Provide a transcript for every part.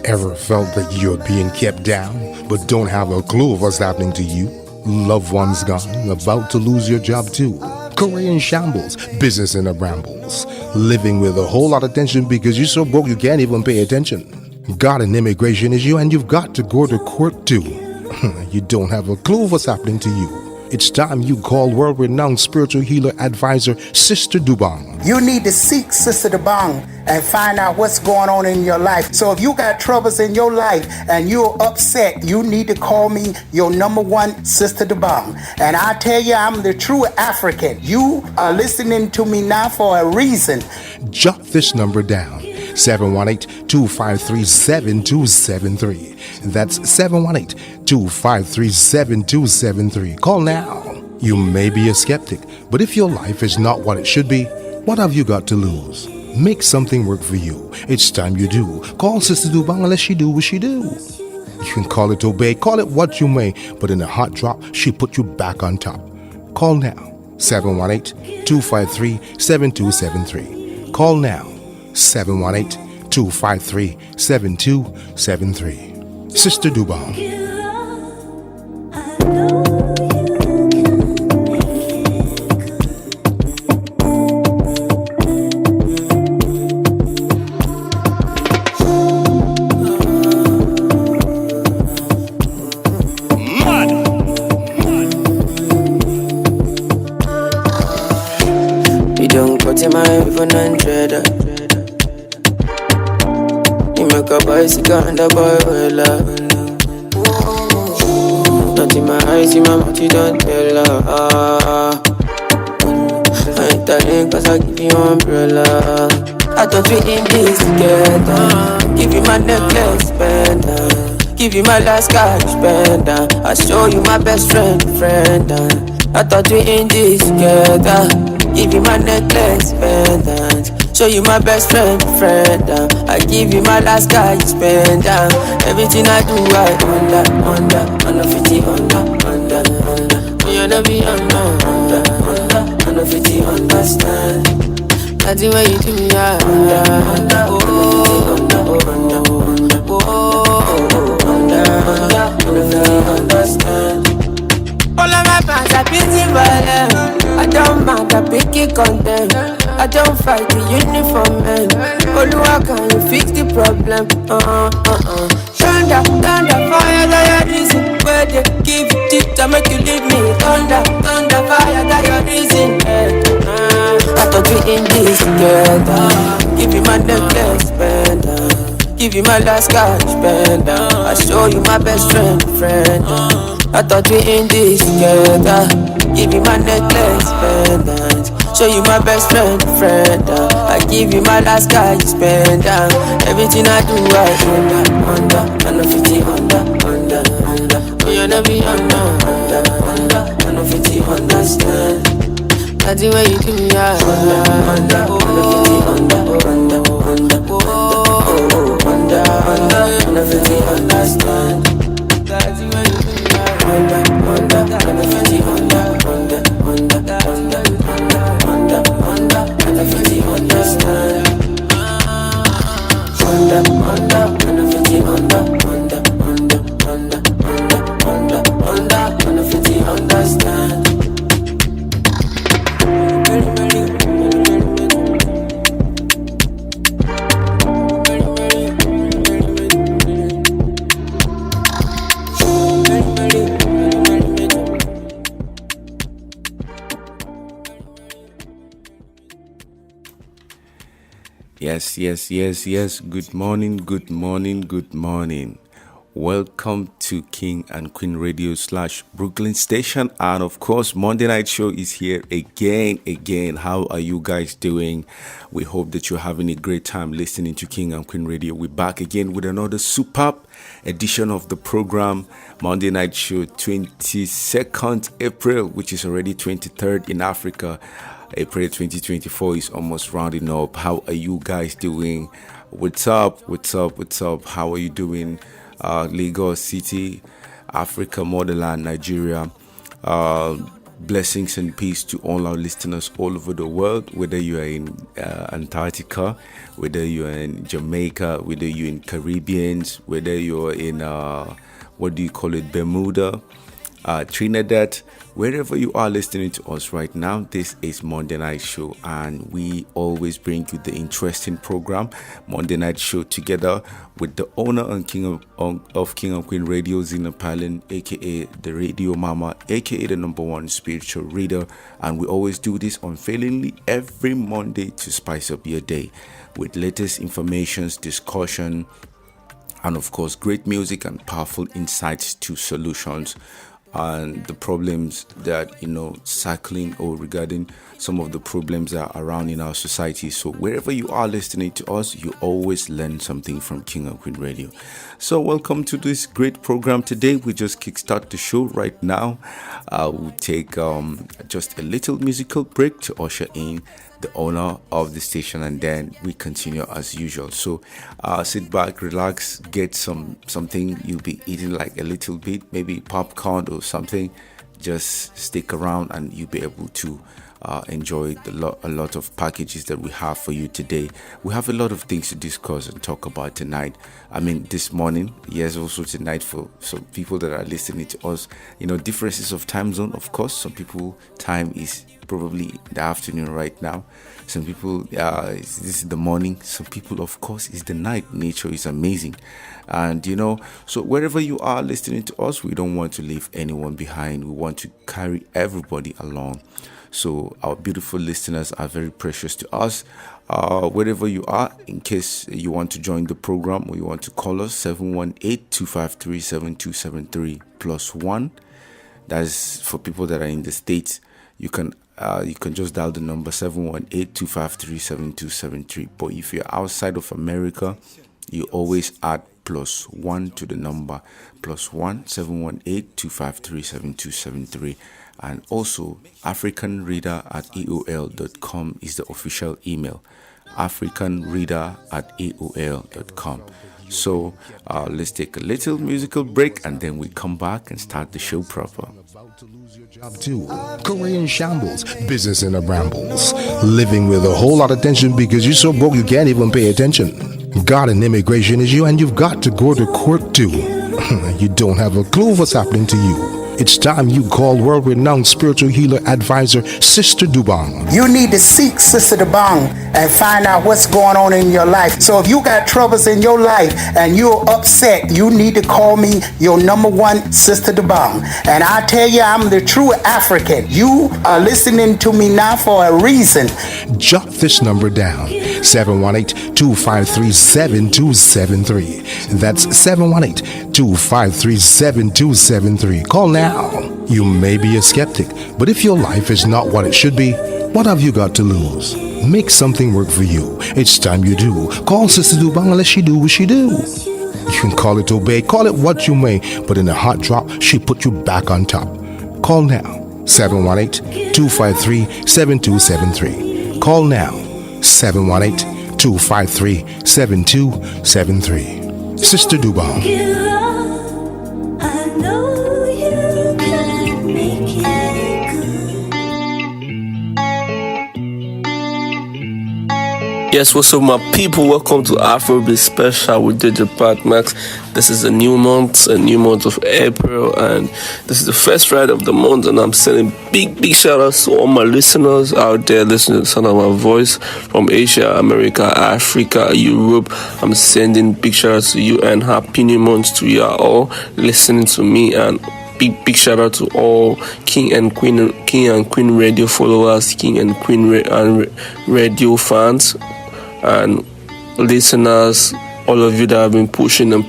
Ever felt that you're being kept down, but don't have a clue of what's happening to you? Loved ones gone, about to lose your job too. Career in shambles, business in a brambles. Living with a whole lot of tension because you're so broke you can't even pay attention. Got an immigration issue and you've got to go to court too. You don't have a clue of what's happening to you. It's time you call world-renowned spiritual healer advisor Sister Dobong. You need to seek Sister Dobong and find out what's going on in your life. So if you got troubles in your life and you're upset, you need to call me your number one Sister Dobong. And I tell you, I'm the true African. You are listening to me now for a reason. Jot this number down. 718-253-7273. That's 718-253-7273. Call now. You may be a skeptic, but if your life is not what it should be, what have you got to lose? Make something work for you. It's time you do. Call Sister Dobong and let she do what she do. You can call it obey, call it what you may, but in a hot drop, she put you back on top. Call now. 718-253-7273. Call now. 718-253-7273. Sister Dobong. You don't cut in my even 100. Make a bicycle and a boy will love. Not in my eyes, in my mouth, you don't tell her. I ain't telling cause I give you umbrella. I thought we in this together. Give you my necklace, pendant. Give you my last cash, pendant. I show you my best friend. I thought we in this together. Give you my necklace, pendant. Show you my best friend. I give you my last guy, you spend down. Everything I do, I under 50, under. You know me, under 50, understand. That's the way you do me, under 50, understand. All of my fans are busy violent. I don't mind, I pick it content. I don't fight the uniform man. Oluwa, can you fix the problem? Thunder, fire, that your reason. Where they give you tip to make you leave me. Thunder, fire, that your reason. I thought we in this together. Give you my necklace, pendant. Give you my last cash, pendant. I show you my best friend. I thought we in this together. Give you my necklace, pendant. Show you my best friend. I give you my last guy, you spend down. Everything I do, I under 50, under. You know me, under 50, understand. That's the way you do me, under 50, understand. That's the way you do me, under 50, under. Yes. Good morning. Welcome to King and Queen Radio / Brooklyn Station. And of course, Monday Night Show is here again. How are you guys doing? We hope that you're having a great time listening to King and Queen Radio. We're back again with another superb edition of the program, Monday Night Show, 22nd April, which is already 23rd in Africa. April 2024 is almost rounding up. How are you guys doing? What's up? How are you doing? Lagos City, Africa, motherland, Nigeria, Blessings and peace to all our listeners all over the world, whether you are in Antarctica, whether you are in Jamaica, whether you're in Caribbeans, whether you're in, Bermuda, Trinidad, wherever you are listening to us right now. This is Monday Night Show, and we always bring you the interesting program, Monday Night Show, together with the owner and king of King and Queen Radio, Zina Palin, aka the Radio Mama, aka the #1 spiritual reader. And we always do this unfailingly every Monday to spice up your day with latest informations, discussion, and of course great music and powerful insights to solutions and the problems that cycling or regarding some of the problems that are around in our society. So wherever you are listening to us, you always learn something from King and Queen Radio. So welcome to this great program today. We just kickstart the show right now. We'll take just a little musical break to usher in the owner of the station, and then we continue as usual. So sit back, relax, get something you'll be eating, like a little bit, maybe popcorn or something. Just stick around and you'll be able to enjoy a lot of packages that we have for you today. We have a lot of things to discuss and talk about tonight. I mean, this morning, yes, also tonight for some people that are listening to us. Differences of time zone, of course. Some people time is probably the afternoon right now. Some people this is the morning. Some people, of course, is the night. Nature is amazing. And so wherever you are listening to us, we don't want to leave anyone behind. We want to carry everybody along. So our beautiful listeners are very precious to us. Wherever you are, in case you want to join the program or you want to call us, 718-253-7273 +1. That is for people that are in the States. You can just dial the number 718-253-7273. But if you're outside of America, you always add +1 to the number, +1 718-253-7273. And also africanreader@aol.com is the official email, africanreader@aol.com. So let's take a little musical break, and then we come back and start the show proper. Job 2, career in shambles, business in a brambles, living with a whole lot of tension because you're so broke you can't even pay attention. God and immigration is you, and you've got to go to court too. You don't have a clue what's happening to you. It's time you call world-renowned spiritual healer advisor, Sister Dobong. You need to seek Sister Dobong and find out what's going on in your life. So if you got troubles in your life and you're upset, you need to call me your #1 Sister Dobong. And I tell you, I'm the true African. You are listening to me now for a reason. Jot this number down, 718-253-7273. That's 718-253-7273. Call now. You may be a skeptic, but if your life is not what it should be, what have you got to lose? Make something work for you. It's time you do. Call Sister Dobong and let she do what she do. You can call it obey, call it what you may, but in a hot drop, she put you back on top. Call now, 718-253-7273. Call now, 718-253-7273. Sister Dobong. Yes, what's up, my people? Welcome to Afrobeat Special with DJ Pat Max. This is a new month of April, and this is the first Friday of the month, and I'm sending big shout outs to all my listeners out there listening to the sound of my voice from Asia, America, Africa, Europe. I'm sending big shout outs to you, and happy new month to you all listening to me, and big shout out to all King and Queen Radio followers, King and Queen Radio fans and listeners, all of you that have been pushing and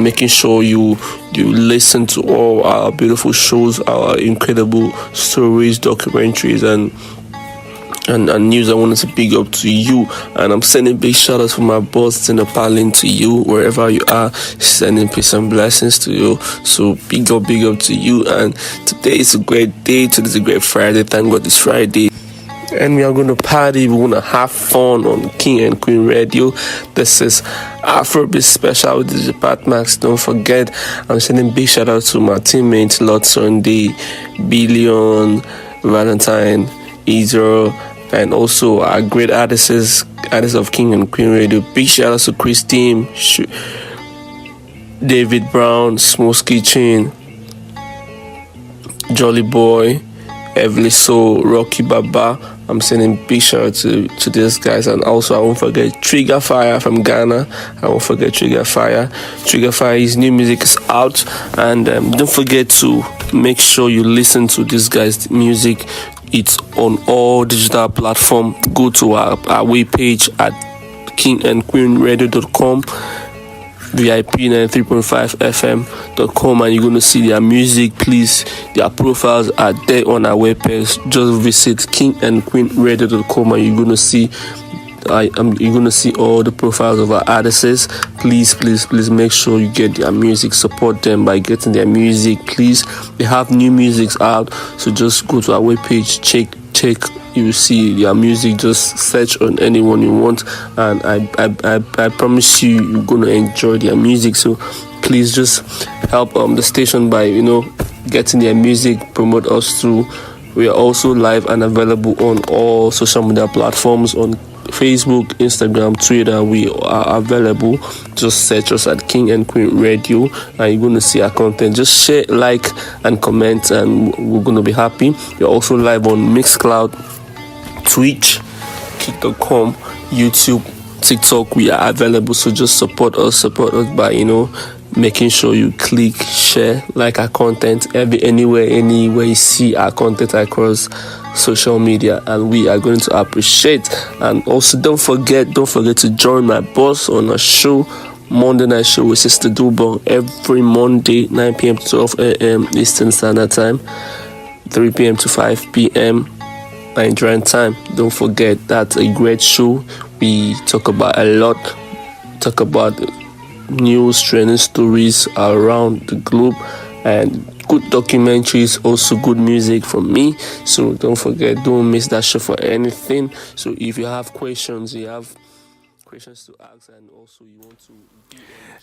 making sure you listen to all our beautiful shows, our incredible stories, documentaries, and news. I wanted to big up to you, and I'm sending big shout outs from my boss Zina Palin to you wherever you are, sending peace and blessings to you. So big up to you. And today is a great day. Today is a great Friday. Thank God it's Friday. and we are going to party. We're going to have fun on King and Queen Radio. This is Afrobeat Special with DJ Pat Max. Don't forget, I'm sending big shout out to my teammates Lord Sunday, Billion, Valentine, Israel, and also our great artists of King and Queen Radio. Big shout out to Christine, David Brown, Smokey Kitchen, Jolly Boy, Everly Soul, Rocky Baba. I'm sending big shout out to these guys, and also I won't forget Trigger Fire from Ghana. I won't forget Trigger Fire. Trigger Fire, his new music is out, and don't forget to make sure you listen to this guy's music. It's on all digital platforms. Go to our webpage at kingandqueenradio.com, VIP93.5fm.com, and you're going to see their music. Please, their profiles are there on our webpage. Just visit kingandqueenradio.com, and you're going to see all the profiles of our artists. Please make sure you get their music. Support them by getting their music. Please, they have new music out, so just go to our webpage, check. You will see their music. Just search on anyone you want, and I promise you're gonna enjoy their music. So please just help the station by getting their music, promote us through. We are also live and available on all social media platforms, on Facebook, Instagram, Twitter. We are available. Just search us at King and Queen Radio, and you're going to see our content. Just share, like, and comment, and we're going to be happy. We're also live on Mixcloud, Twitch, Kick.com, YouTube, TikTok. We are available, so just support us by making sure you click, share, like our content anywhere you see our content across social media, and we are going to appreciate. And also don't forget to join my boss on a show, Monday night show with Sister Dobong, every Monday 9 p.m. to 12 a.m. Eastern Standard Time, 3 p.m. to 5 p.m. Nigerian time. Don't forget, that's a great show. We talk about a lot, news, trending stories around the globe, and good documentaries, also good music from me. So don't forget, don't miss that show for anything. So if you have questions to ask, and also you want to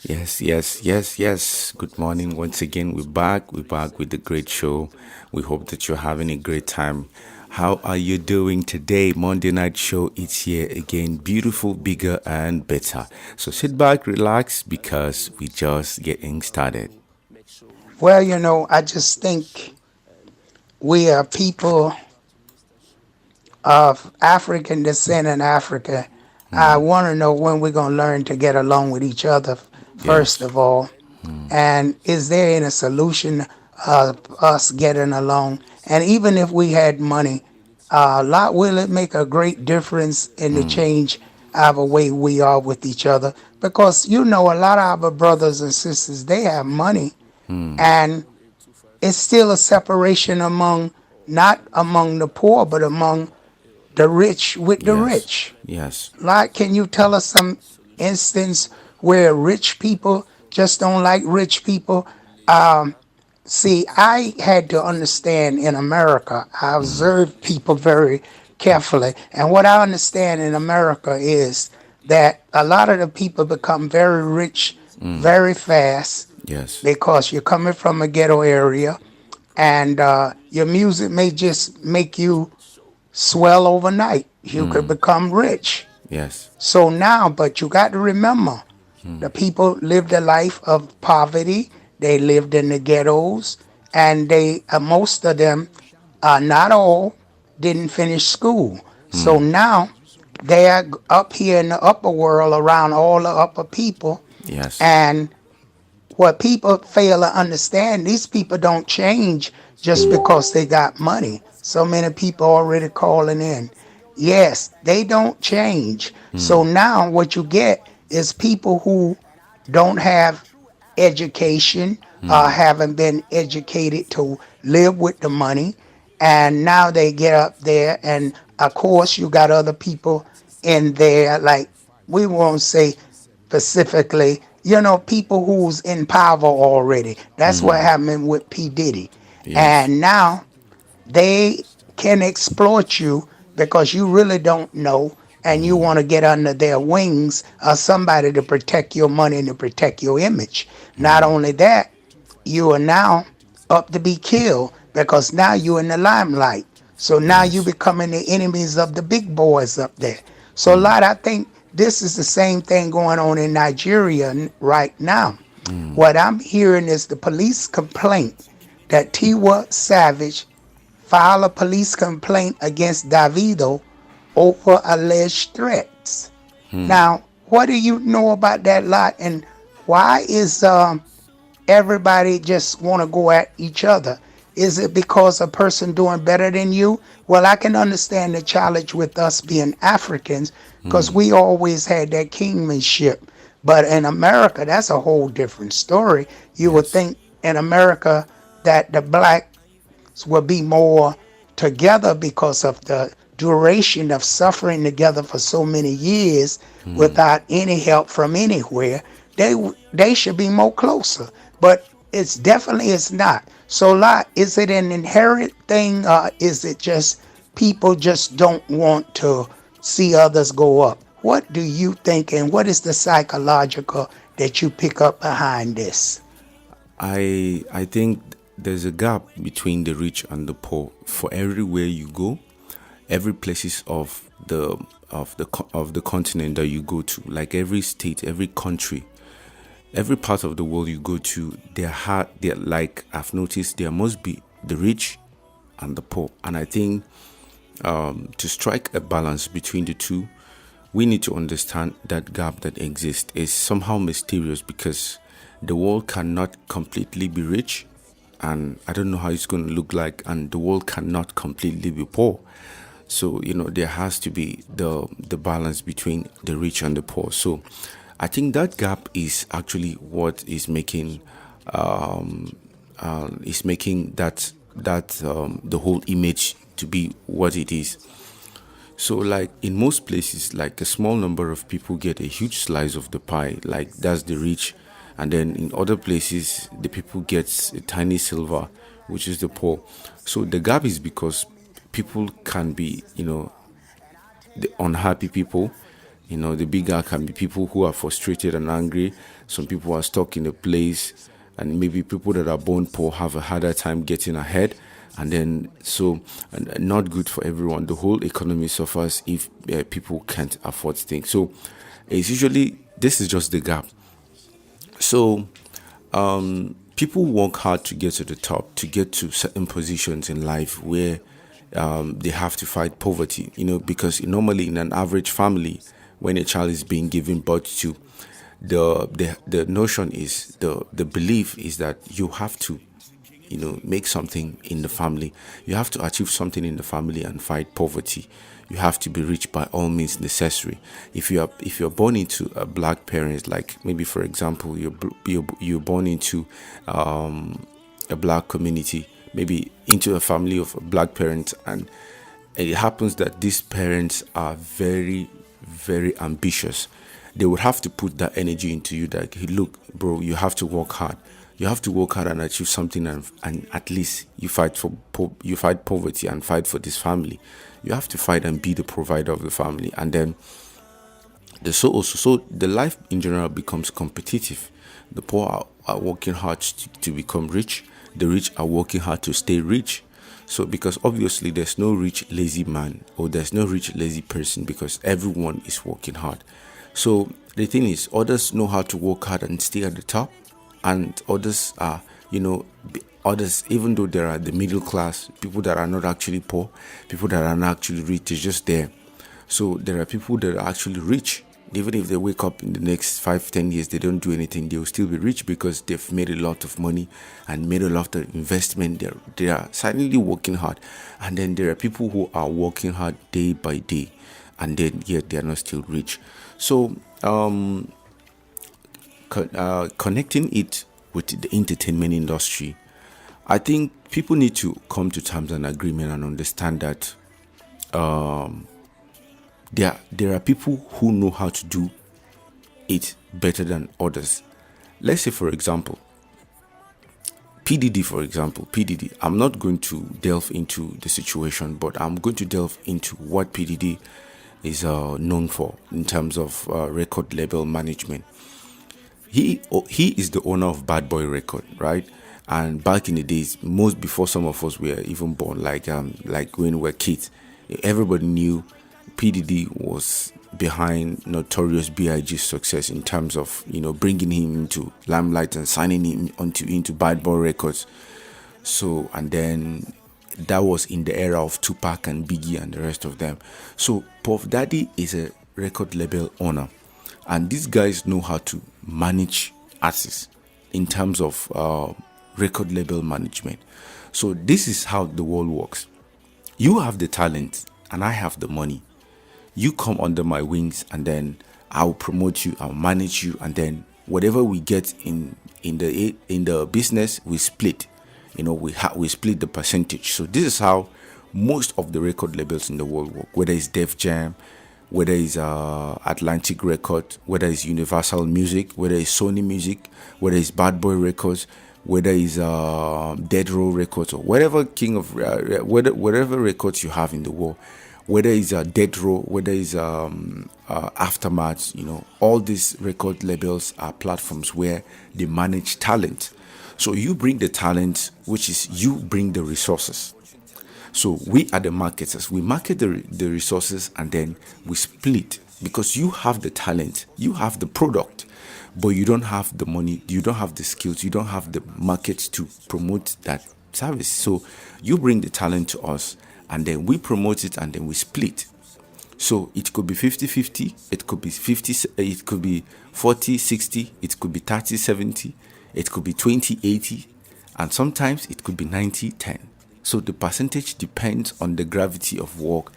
Yes. Good morning once again. We're back with the great show. We hope that you're having a great time. How are you doing today? Monday night show, it's here again, beautiful, bigger and better. So sit back, relax, because we just getting started. Well, I just think we are people of African descent in Africa. I want to know when we're going to learn to get along with each other, first Yes. of all. And is there any solution of us getting along? And even if we had money, will it make a great difference in the change of the way we are with each other? Because, a lot of our brothers and sisters, they have money, and it's still a separation not among the poor, but among the rich with the rich. Yes. Like, can you tell us some instance where rich people just don't like rich people? See, I had to understand in America, I observed people very carefully. And what I understand in America is that a lot of the people become very rich very fast Yes. because you're coming from a ghetto area, and your music may just make you swell overnight. You could become rich. Yes. So now, but you got to remember, the people lived a life of poverty. They lived in the ghettos, and most of them, not all, didn't finish school. So now they're up here in the upper world around all the upper people, Yes. and what people fail to understand, these people don't change just because they got money. So many people already calling in. Yes, they don't change. So now what you get is people who don't have education, haven't been educated to live with the money, and now they get up there, and of course you got other people in there, like we won't say specifically, people who's in power already. That's what happened with P. Diddy. Yes. And now they can exploit you because you really don't know and you want to get under their wings or somebody to protect your money and to protect your image. Not only that, you are now up to be killed because now you're in the limelight. So now you Yes. becoming the enemies of the big boys up there. So a lot, I think this is the same thing going on in Nigeria right now. What I'm hearing is the police complaint that Tiwa Savage filed a police complaint against Davido over alleged threats. Now, what do you know about that lot, and why is everybody just want to go at each other? Is it because a person doing better than you? Well, I can understand the challenge with us being Africans because we always had that kingmanship. But in America, that's a whole different story. You would Yes. think in America that the blacks will be more together because of the duration of suffering together for so many years without any help from anywhere. They should be more closer, but it's not. So, lot, is it an inherent thing, or is it just people just don't want to see others go up? What do you think, and what is the psychological that you pick up behind this? I think there's a gap between the rich and the poor. For everywhere you go, every places of the continent that you go to, like every state, every country, every part of the world you go to, there like I've noticed there must be the rich and the poor, and I think to strike a balance between the two, we need to understand that gap that exists is somehow mysterious because the world cannot completely be rich, and I don't know how it's going to look like, and the world cannot completely be poor. So there has to be the balance between the rich and the poor. So I think that gap is actually what is making that the whole image to be what it is. So, like in most places, like a small number of people get a huge slice of the pie, like that's the rich, and then in other places, the people gets a tiny silver, which is the poor. So the gap is because people can be, the unhappy people. The bigger can be people who are frustrated and angry. Some people are stuck in a place, and maybe people that are born poor have a harder time getting ahead. And then, not good for everyone. The whole economy suffers if people can't afford things. So, it's usually this is just the gap. So, people work hard to get to the top, to get to certain positions in life where they have to fight poverty, because normally in an average family, when a child is being given birth to, the notion is the belief is that you have to make something in the family. You have to achieve something in the family and fight poverty. You have to be rich by all means necessary. If you're born into a black parents, like maybe for example you're born into a black community, maybe into a family of black parents, and it happens that these parents are very, very ambitious. They would have to put that energy into you that, hey, look, bro, you have to work hard. You have to work hard and achieve something, and at least you fight you fight poverty and fight for this family. You have to fight and be the provider of the family, and then so the life in general becomes competitive. The poor are working hard to become rich. The rich are working hard to stay rich. So because obviously there's no rich lazy man or there's no rich lazy person, because everyone is working hard. So the thing is, others know how to work hard and stay at the top, and others are, others, even though there are the middle class, people that are not actually poor, people that are not actually rich, they're just there. So there are people that are actually rich. Even if they wake up in the next 5-10 years, they don't do anything, they will still be rich because they've made a lot of money and made a lot of investment. They are silently working hard. And then there are people who are working hard day by day, and then yet they are not still rich. So connecting it with the entertainment industry, I think people need to come to terms and agreement and understand that there are people who know how to do it better than others. Let's say, for example, PDD, for example, PDD, I'm not going to delve into the situation, but I'm going to delve into what PDD is known for in terms of record label management. He is the owner of Bad Boy Record, right? And back in the days, most before some of us were even born, like when we were kids, everybody knew PDD was behind Notorious B.I.G's success in terms of bringing him into limelight and signing him into Bad Boy Records. So, and then that was in the era of Tupac and Biggie and the rest of them. So Puff Daddy is a record label owner, and these guys know how to manage artists in terms of record label management. So this is how the world works. You have the talent and I have the money. You come under my wings and then I'll promote you, I'll manage you, and then whatever we get in the business, we split. We split the percentage. So this is how most of the record labels in the world work, whether it's Def Jam, whether it's Atlantic Record, whether it's Universal Music, whether it's Sony Music, whether it's Bad Boy Records, whether it's Dead Row Records, or whatever whatever records you have in the world, whether it's Dead Row, whether it's Aftermath, all these record labels are platforms where they manage talent. So you bring the talent, which is you bring the resources. So we are the marketers. We market the resources and then we split, because you have the talent, you have the product, but you don't have the money, you don't have the skills, you don't have the market to promote that service. So you bring the talent to us and then we promote it and then we split. So it could be 50-50, it could be 50, it could be 40-60, it could be 30-70, it could be 20-80, and sometimes it could be 90-10. So the percentage depends on the gravity of work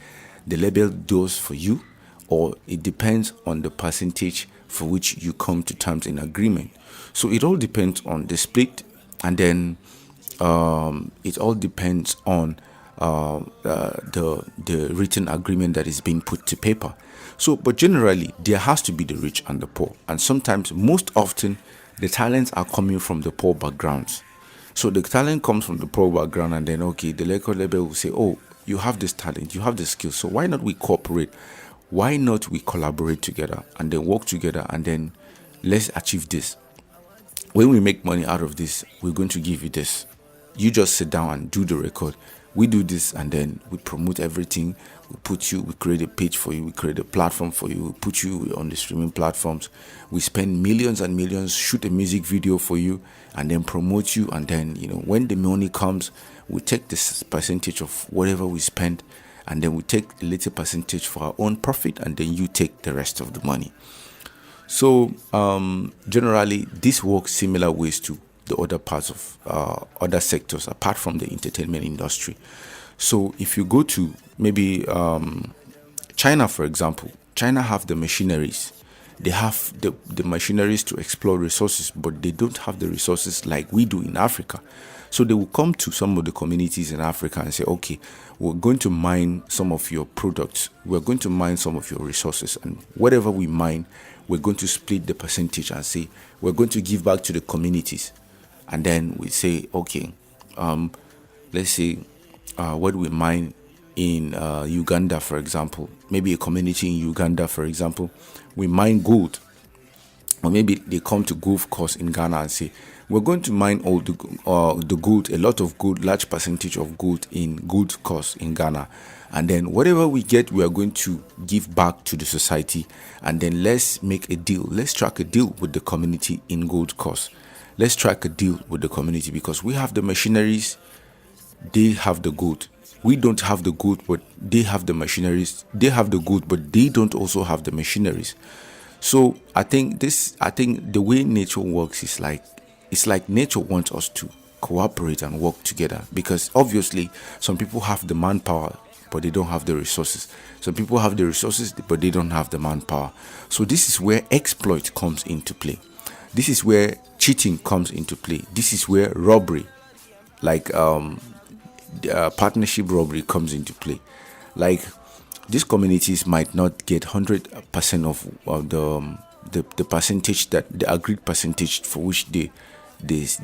the label does for you, or it depends on the percentage for which you come to terms in agreement. So it all depends on the split, and then it all depends on the written agreement that is being put to paper. So, but generally, there has to be the rich and the poor, and sometimes, most often, the talents are coming from the poor backgrounds. So the talent comes from the poor background, and then the record label will say, "Oh, you have this talent, you have the skills. So why not we cooperate? Why not we collaborate together and then work together, and then let's achieve this. When we make money out of this, we're going to give you this. You just sit down and do the record. We do this, and then we promote everything. We create a page for you. We create a platform for you. We put you on the streaming platforms. We spend millions and millions, shoot a music video for you, and then promote you. And then, when the money comes, we take this percentage of whatever we spend, and then we take a little percentage for our own profit, and then you take the rest of the money." So, generally, this works similar ways to the other parts of other sectors apart from the entertainment industry. So if you go to maybe China, for example, China have the machineries. They have the machineries to explore resources, but they don't have the resources like we do in Africa. So they will come to some of the communities in Africa and say, "Okay, we're going to mine some of your products. We're going to mine some of your resources. And whatever we mine, we're going to split the percentage and say, we're going to give back to the communities." And then we say, "Okay, let's say what we mine in Uganda, for example, maybe a community in Uganda, for example, we mine gold." Or maybe they come to Gold Coast in Ghana and say, "We're going to mine all the gold, a lot of gold, large percentage of gold in Gold Coast in Ghana. And then whatever we get, we are going to give back to the society. And then let's make a deal. Let's strike a deal with the community in Gold Coast. Let's strike a deal with the community, because we have the machineries, they have the gold. We don't have the gold, but they have the machineries. They have the gold, but they don't also have the machineries." So I think the way nature works is it's like nature wants us to cooperate and work together, because obviously some people have the manpower, but they don't have the resources. Some people have the resources, but they don't have the manpower. So this is where exploit comes into play. This is where cheating comes into play. This is where robbery, like partnership robbery, comes into play. Like, these communities might not get 100% of the percentage, that the agreed percentage for which they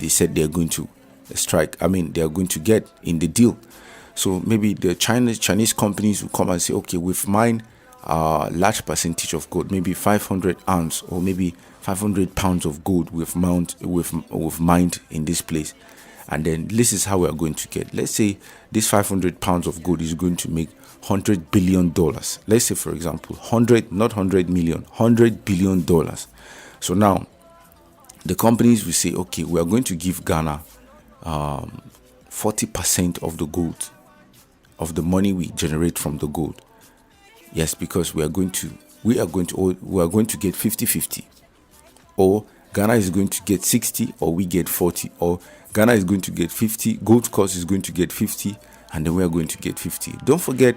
said they're going to strike. I mean, they are going to get in the deal. So maybe the Chinese companies will come and say, okay, we've mined a large percentage of gold, maybe 500 ounce or maybe 500 pounds of gold we've mined in this place. And then this is how we are going to get. Let's say this 500 pounds of gold is going to make $100 billion. Let's say, for example, 100, not 100 million, $100 billion. So now the companies will say, okay, we are going to give Ghana 40% of the gold, of the money we generate from the gold. Yes, because we are going to get 50-50. Or Ghana is going to get 60, or we get 40, or Ghana is going to get 50, Gold Coast is going to get 50, and then we are going to get 50. Don't forget,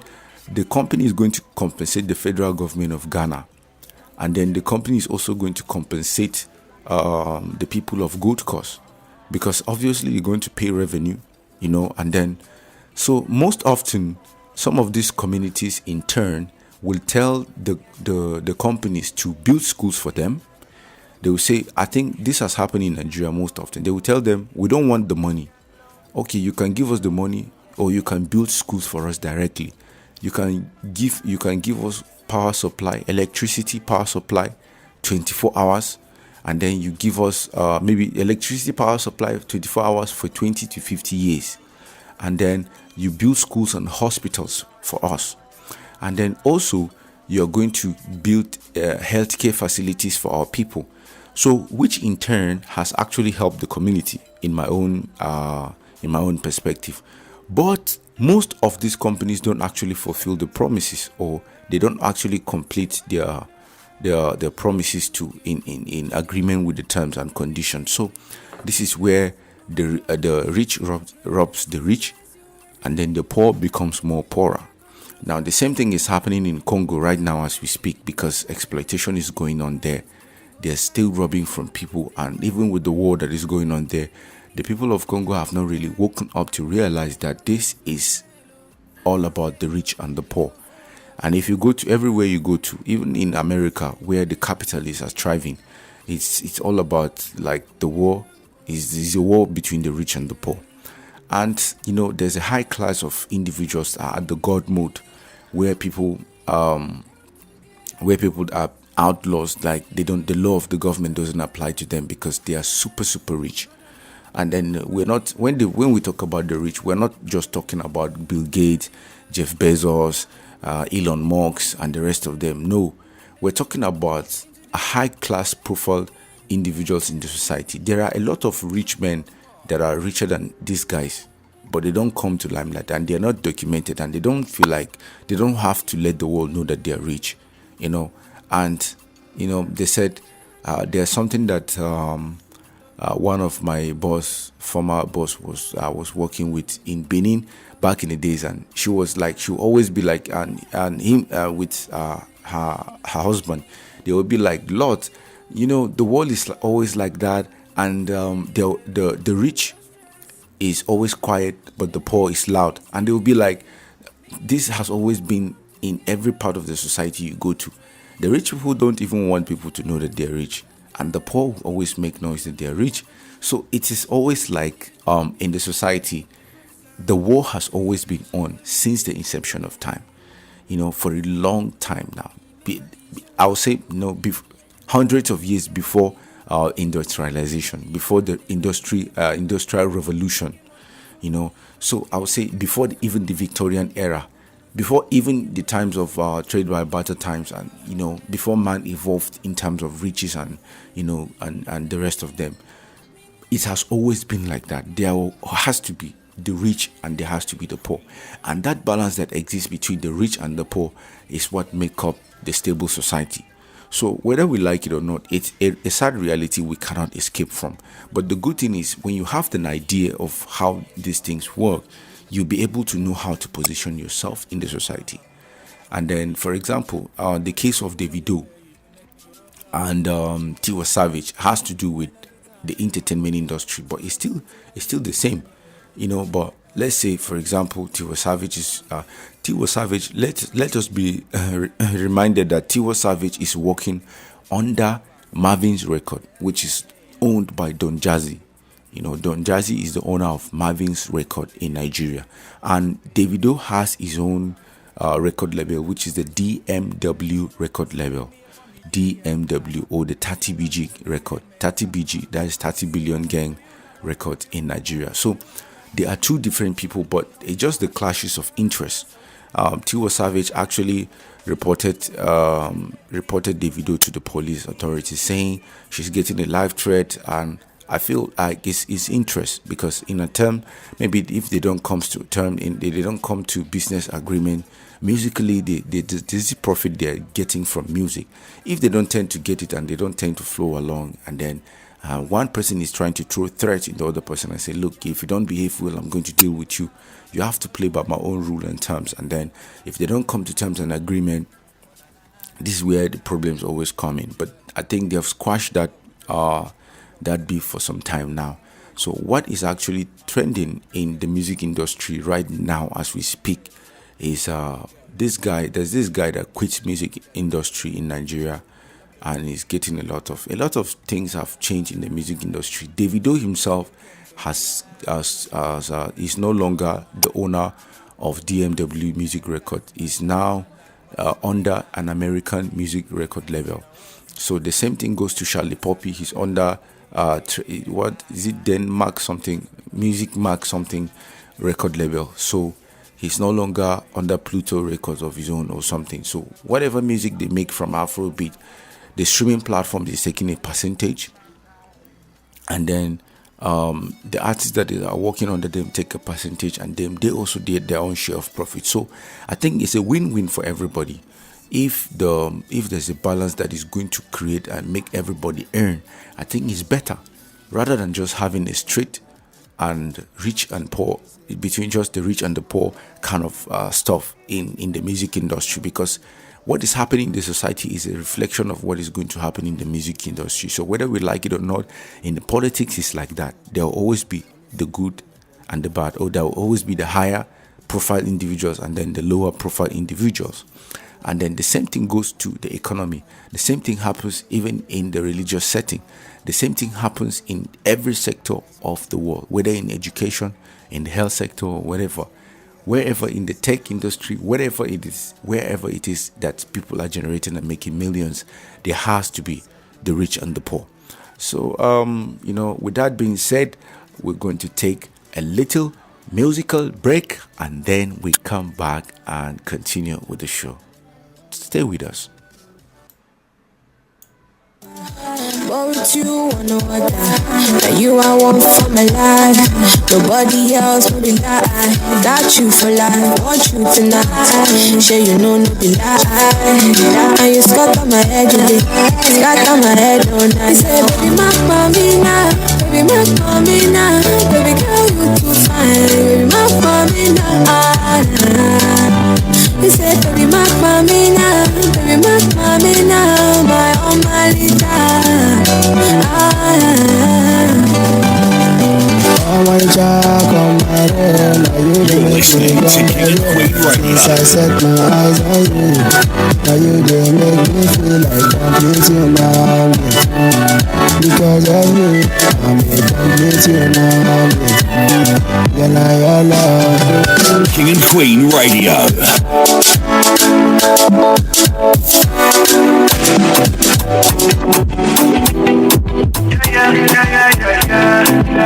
the company is going to compensate the federal government of Ghana, and then the company is also going to compensate the people of Gold Coast, because obviously you're going to pay revenue, and then so most often some of these communities in turn will tell the companies to build schools for them. They will say, I think this has happened in Nigeria most often. They will tell them, we don't want the money. Okay, you can give us the money, or you can build schools for us directly. You can give us power supply, electricity power supply, 24 hours, and then you give us maybe electricity power supply 24 hours for 20 to 50 years. And then you build schools and hospitals for us. And then also you're going to build healthcare facilities for our people. So, which in turn has actually helped the community in my own perspective. But most of these companies don't actually fulfill the promises, or they don't actually complete their promises in agreement with the terms and conditions. So, this is where the rich robs the rich, and then the poor becomes more poorer. Now, the same thing is happening in Congo right now as we speak, because exploitation is going on there. They're still robbing from people, and even with the war that is going on there, the people of Congo have not really woken up to realize that this is all about the rich and the poor. And if you go to everywhere you go to, even in America where the capitalists are thriving, it's all about like the war is a war between the rich and the poor. And there's a high class of individuals at the God mode, where people are outlaws, like the law of the government doesn't apply to them because they are super rich. And then when we talk about the rich, we're not just talking about Bill Gates, Jeff Bezos, Elon Musk, and the rest of them. No, we're talking about a high class profile individuals in the society. There are a lot of rich men that are richer than these guys, but they don't come to limelight, and they're not documented, and they don't feel like they don't have to let the world know that they're rich, And they said there's something that one of my former boss was working with in Benin back in the days, and she was like, she'll always be like, and him with her husband, they would be like, Lord, the world is always like that, and the rich is always quiet, but the poor is loud. And they will be like, this has always been in every part of the society you go to. The rich people don't even want people to know that they're rich, and the poor always make noise that they're rich. So it is always like in the society, the war has always been on since the inception of time, for a long time now. I would say hundreds of years before industrialization, before the industrial revolution, So I would say before even the Victorian era, before even the times of trade by barter times, and before man evolved in terms of riches and and the rest of them, it has always been like that. There has to be the rich and there has to be the poor, and that balance that exists between the rich and the poor is what make up the stable society. So whether we like it or not, it's a sad reality we cannot escape from. But the good thing is, when you have an idea of how these things work, you'll be able to know how to position yourself in the society. And then, for example, the case of Davido and Tiwa Savage has to do with the entertainment industry, but it's still the same, But let's say, for example, Tiwa Savage. Let us be reminded that Tiwa Savage is working under Marvin's record, which is owned by Don Jazzy. Don Jazzy is the owner of Marvin's Record in Nigeria, and Davido has his own record label, which is the DMW record label. DMW, or the 30BG record. 30BG, that is 30 Billion Gang record in Nigeria. So they are two different people, but it's just the clashes of interest. Tiwa Savage actually reported Davido to the police authorities, saying she's getting a life threat, and I feel like it's interest, because in a term, maybe if they don't come to term, they don't come to business agreement musically, there's the profit they're getting from music. If they don't tend to get it and they don't tend to flow along, and then one person is trying to throw threats in the other person and say, look, if you don't behave well, I'm going to deal with you. You have to play by my own rule and terms. And then if they don't come to terms and agreement, this is where the problems always come in. But I think they have squashed that beef for some time now. So what is actually trending in the music industry right now as we speak is there's this guy that quits music industry in Nigeria, and he's getting a lot of things have changed in the music industry. Davido himself is no longer the owner of DMW Music Record. He's now under an American music record label. So the same thing goes to Charlie Poppy. He's under what is it, Denmark something, Music Mark something record label. So he's no longer under Pluto Records of his own or something. So whatever music they make from Afrobeat, the streaming platform is taking a percentage, and then the artists that are working under them take a percentage, and then they also get their own share of profit. So I think it's a win-win for everybody. If there's a balance that is going to create and make everybody earn, I think it's better rather than just having a straight and rich and poor, between just the rich and the poor kind of stuff in the music industry, because what is happening in the society is a reflection of what is going to happen in the music industry. So whether we like it or not, in the politics, it's like that. There will always be the good and the bad, or there will always be the higher profile individuals and then the lower profile individuals. And then the same thing goes to the economy. The same thing happens even in the religious setting. The same thing happens in every sector of the world, whether in education, in the health sector, or whatever. Wherever in the tech industry, wherever it is that people are generating and making millions, there has to be the rich and the poor. So, with that being said, we're going to take a little musical break, and then we come back and continue with the show. Stay with us. But with you, I know that you are one for my life. Nobody else will be like. Got you for life, want you tonight. Sure you know no be lie. And you scatter my head, scatter my head all night. Say, baby, mark for me now. Baby, mark for me now. Baby girl, you too fine. Baby, mark for me now. You said, baby, mark for me now. Baby, mark for me now. My own Malita. You're listening to King and Queen right now. Since I set my eyes on you, now you they make me feel like complete human being. Because of you, I'm a complete human being. You're not your love. King and Queen Radio.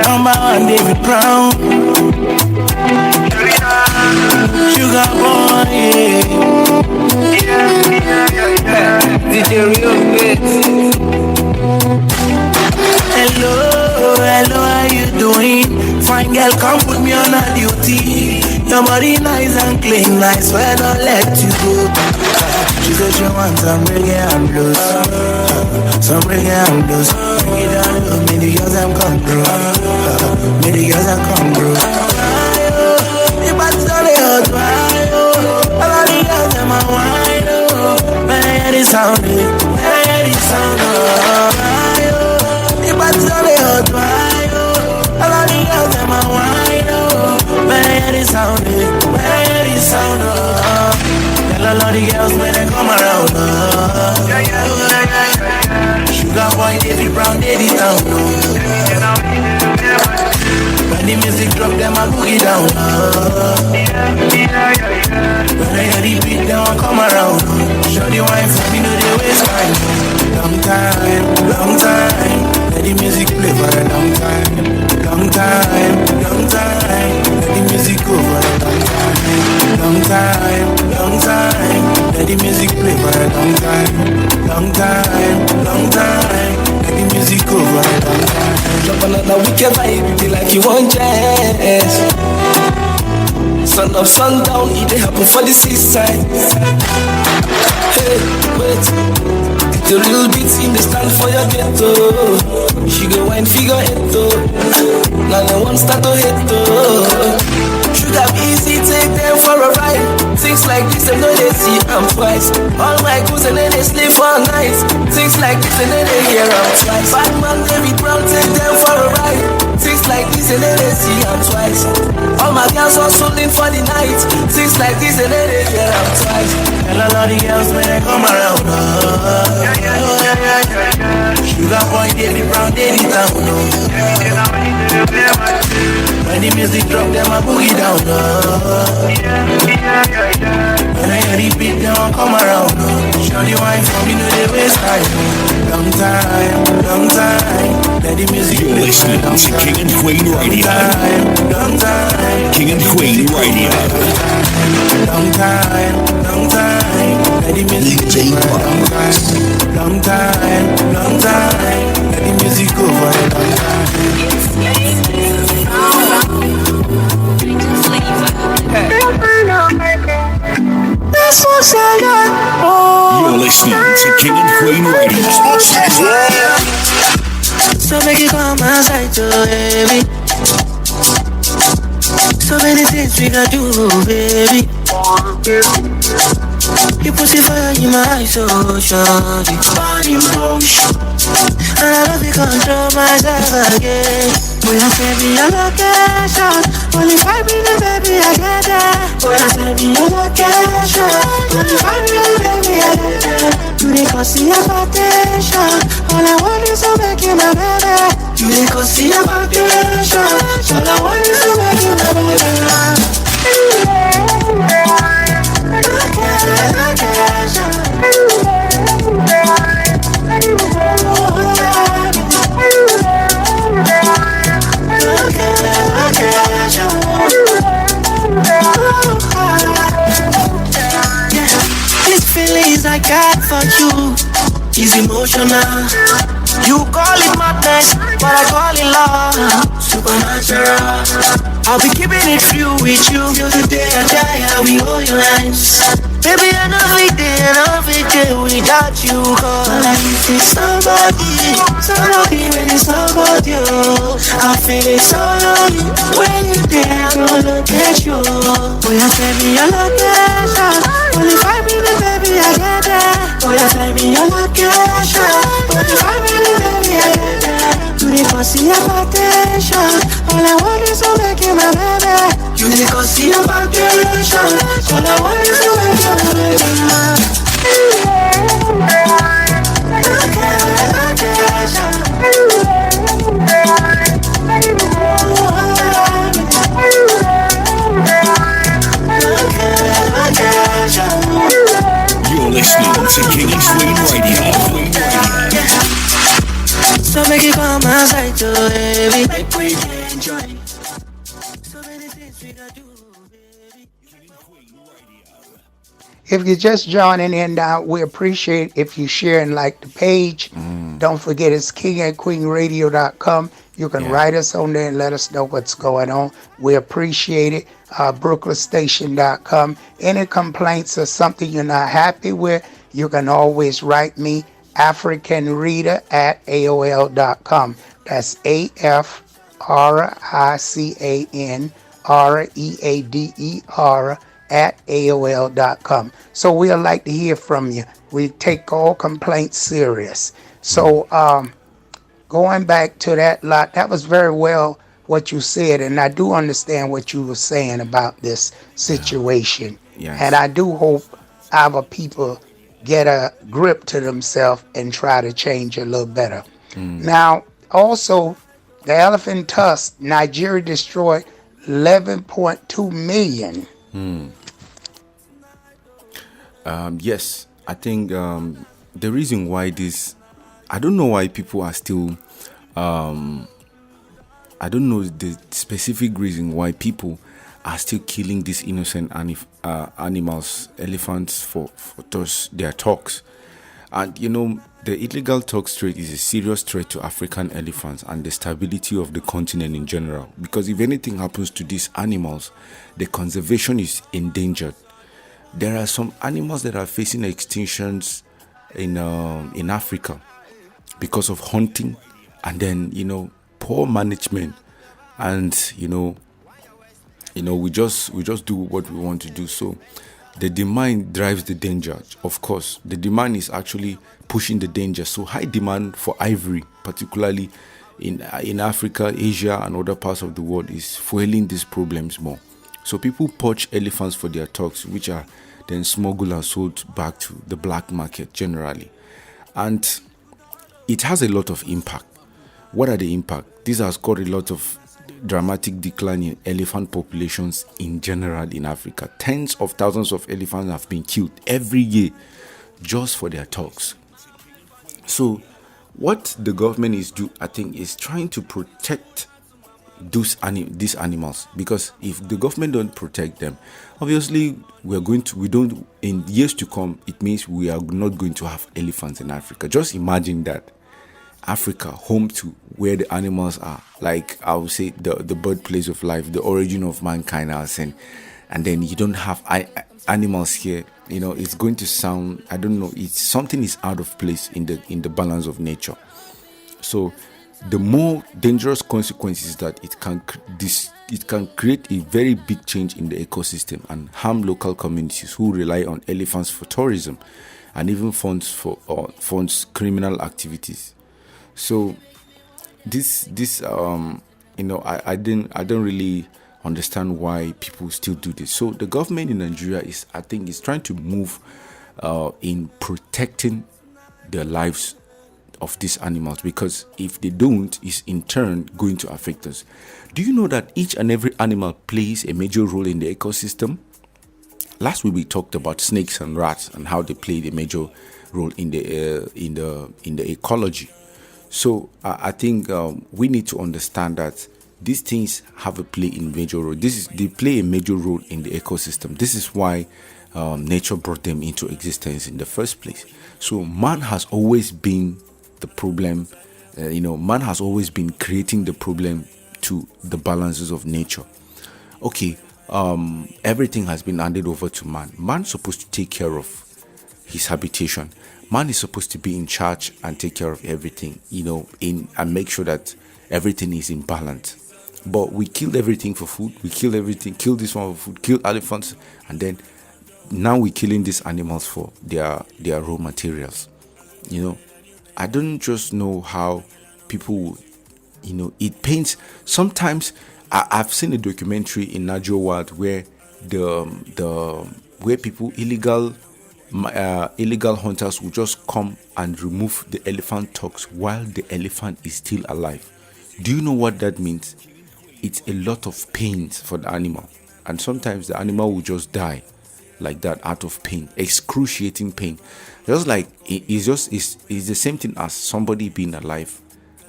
Number one, David Brown. Sugar boy, DJ Real Bits. Hello, how you doing? Fine girl, come put me on a duty. Your body nice and clean, I swear don't let you go. She said she wants some reggae and blues. Some reggae and blues. Bring it down low, me the girls I'm come through. Me the girls I'm come through. The body's only hot, right? All of the girls I'm a wine, when I hear the sound, when I hear the sound, the body's only hot, right? All of the girls I'm a wine, when I hear the sound, when I hear the sound, tell all of the girls when they come around, Sugar boy, David Brown, David Town, long time. Let the music go for a long time, long time. Let the music play for a long time. Let the music go for a long time. Drop another wicked vibe, be like you want jazz. Sun up, sun down, it dey happen for the seaside. Hey, wait, the real beats in the stand for your ghetto. She go wine figure eight though. Now the one start to hit though. Should have easy, take them for a ride. Things like this, and no they see I'm twice. All my goons and then they sleep all night. Things like this and then they hear I'm twice. Bad man David Brown, take them for a ride. Things like this and then they see I'm twice. All my girls are in for the night. Things like this and then they hear I'm twice. Tell a lot of girls when they come around. Sugar boy, David Brown, David Town. When the music drop, them a boogie down. When I hear the beat, they won't come around. Show the wine for me, no they waste time. Long time. Let the music You're listening to King and Queen Radio. Long time. King and Queen Radio. Long time. Let the music DJ go for a long time. Let the music go for a long time. You're listening to King and Queen Radio. So make it come outside to baby. So many things we gotta do, baby. You put the fire in my eyes, so shawty. Body motion, and I love you control myself again. When I say me a location, only 5 minutes, baby, I get there. When I say me a location, only 5 minutes, baby, I get there. You dey cause see a vacation, all I want is to make you my baby. You dey cause see a vacation, all I want is to make you my baby. These feelings I got for you is emotional. You call it madness, but I call it love. Supernatural. I'll be keeping it real with you till the day I die. I will hold your hands. Baby, I know big day without you. Cause life is somebody when it's somebody. I feel it so lonely when you're there. I'm gonna get you. Boy, I tell me your location. Only 5 minutes, baby, I get there. Boy, I tell me your location. Only 5 minutes, baby, I get there. You dey cause see a vacation. All I want is to make you my baby. You dey cause see a vacation. All I want is to make you my baby. You're listening to King and Queen Radio. So make it come outside to baby. Make we enjoy. So many things we gotta do, baby. If you're just joining in now, we appreciate if you share and like the page. Don't forget it's kingandqueenradio.com. You can write us on there and let us know what's going on. We appreciate it. BrooklynStation.com. Any complaints or something you're not happy with, you can always write me, AfricanReader@AOL.com. That's AfricanReader@AOL.com. So we'd like to hear from you. We take all complaints serious. So going back to that lot, that was very well what you said, and I do understand what you were saying about this situation. Yes. And I do hope our people get a grip to themselves and try to change a little better. Now, also, the elephant tusk, Nigeria destroyed 11.2 million. Yes, I think the reason why this, I don't know why people are still I don't know the specific reason why people are still killing these innocent animals, elephants, for their talks. And the illegal talks trade is a serious threat to African elephants and the stability of the continent in general. Because if anything happens to these animals, the conservation is endangered. There are some animals that are facing extinctions in Africa because of hunting, and then poor management, and we just do what we want to do. So the demand drives the danger. Of course, the demand is actually pushing the danger. So high demand for ivory, particularly in Africa, Asia, and other parts of the world, is fueling these problems more. So people poach elephants for their talks, which are then smuggled and sold back to the black market generally. And it has a lot of impact. What are the impact? This has caused a lot of dramatic decline in elephant populations in general in Africa. Tens of thousands of elephants have been killed every year just for their talks. So what the government is is trying to protect these animals, because if the government don't protect them, obviously in years to come, it means we are not going to have elephants in Africa. Just imagine that. Africa, home to where the animals are, like I would say the birthplace of life, the origin of mankind, and then you don't have animals here. It's going to sound, I don't know, it's something is out of place in the balance of nature. So the more dangerous consequences that it can create a very big change in the ecosystem and harm local communities who rely on elephants for tourism and even funds criminal activities. So I don't really understand why people still do this. So the government in Nigeria is trying to move in protecting the lives of these animals, because if they don't, it's in turn going to affect us. Do you know that each and every animal plays a major role in the ecosystem? Last week we talked about snakes and rats and how they played a major role in the ecology. So I think we need to understand that these things have a major role. They play a major role in the ecosystem. This is why nature brought them into existence in the first place. So man has always been the problem. Man has always been creating the problem to the balances of nature. Okay, everything has been handed over to man. Man's supposed to take care of his habitation. Man is supposed to be in charge and take care of everything, and make sure that everything is in balance. But we killed everything for food. We kill everything, kill this one for food, kill elephants, and then now we're killing these animals for their raw materials. I don't just know how people, it pains. Sometimes I've seen a documentary in Najo World where where people illegal hunters will just come and remove the elephant tusk while the elephant is still alive. Do you know what that means? It's a lot of pain for the animal, and sometimes the animal will just die like that out of pain, excruciating pain. Just like it's the same thing as somebody being alive,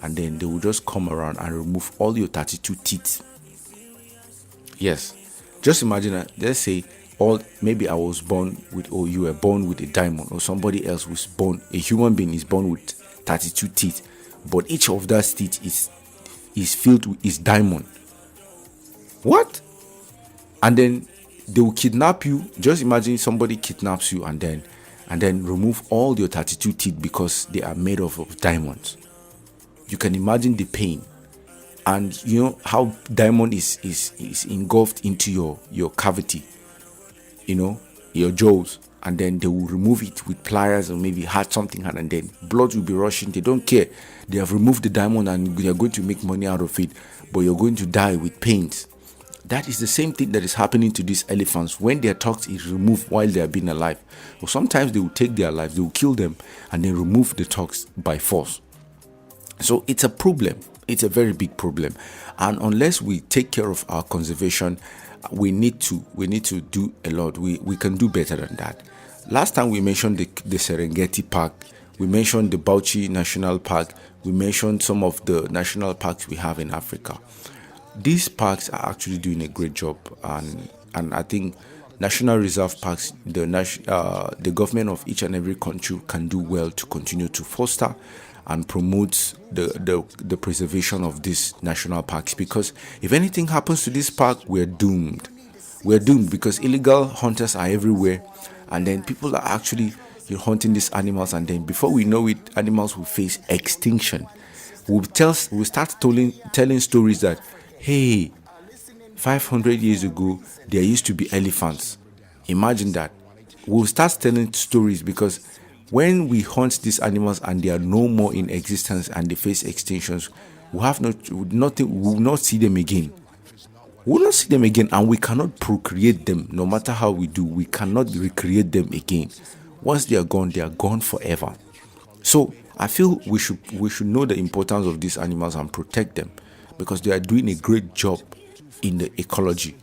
and then they will just come around and remove all your 32 teeth. Yes, just imagine that. Let's say maybe I was born with, or you were born with a diamond, or somebody else was born, a human being is born with 32 teeth, but each of those teeth is filled with diamond. What? And then they will kidnap you. Just imagine somebody kidnaps you and then remove all your 32 teeth because they are made of diamonds. You can imagine the pain. And you know how diamond is engulfed into your cavity, your jaws, and then they will remove it with pliers or maybe hard something hard, and then blood will be rushing. They don't care. They have removed the diamond and they are going to make money out of it, but you're going to die with pains. That is the same thing that is happening to these elephants when their tusks is removed while they are being alive. Or sometimes they will take their lives, they will kill them and then remove the tusks by force. So it's a problem. It's a very big problem. And unless we take care of our conservation, we need to do a lot. We can do better than that. Last time we mentioned the Serengeti Park, we mentioned the Bauchi National Park, we mentioned some of the national parks we have in Africa. These parks are actually doing a great job, and I think national reserve parks, the government of each and every country can do well to continue to foster and promote the preservation of these national parks, because if anything happens to this park, we're doomed. We're doomed because illegal hunters are everywhere, and then people are actually hunting these animals, and then before we know it, animals will face extinction. We'll start telling stories that, hey, 500 years ago there used to be elephants. Imagine that. We'll start telling stories, because when we hunt these animals and they are no more in existence and they face extinctions, we will not see them again. We will not see them again, and we cannot procreate them. No matter how we do, we cannot recreate them again. Once they are gone forever. So I feel we should know the importance of these animals and protect them, because they are doing a great job in the ecology.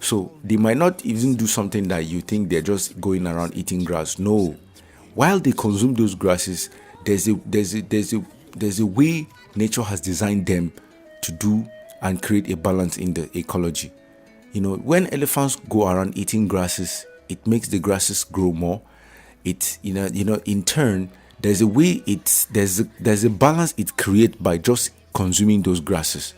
So they might not even do something that you think they're just going around eating grass. No, while they consume those grasses, there's a way nature has designed them to do and create a balance in the ecology. When elephants go around eating grasses, it makes the grasses grow more. In turn, there's a way there's a balance it creates by just consuming those grasses.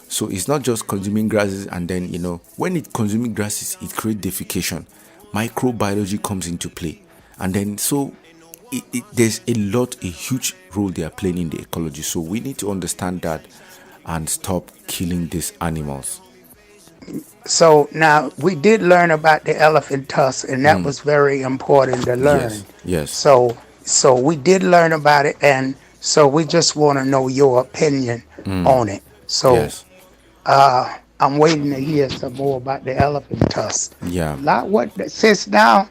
So it's not just consuming grasses, and then when it consuming grasses, it creates defecation. Microbiology comes into play, and then so there's a huge role they are playing in the ecology. So we need to understand that and stop killing these animals. So now we did learn about the elephant tusk, and that was very important to learn. Yes. So we did learn about it, and so we just want to know your opinion on it. So Yes. I'm waiting to hear some more about the elephant tusk. Yeah. Since now,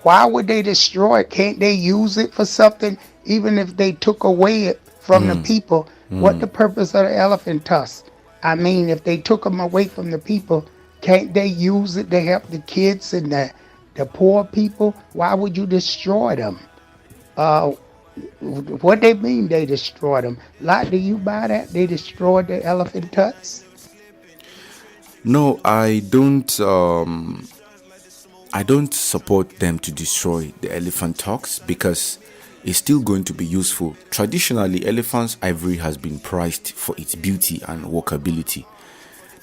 why would they destroy it? Can't they use it for something? Even if they took away it from the people, what the purpose of the elephant tusk? I mean, if they took them away from the people, can't they use it to help the kids and the poor people? Why would you destroy them? What they mean they destroyed them? Lot, do you buy that? They destroyed the elephant tusk? No, I don't. I don't support them to destroy the elephant tusks, because it's still going to be useful. Traditionally, elephant's ivory has been prized for its beauty and workability.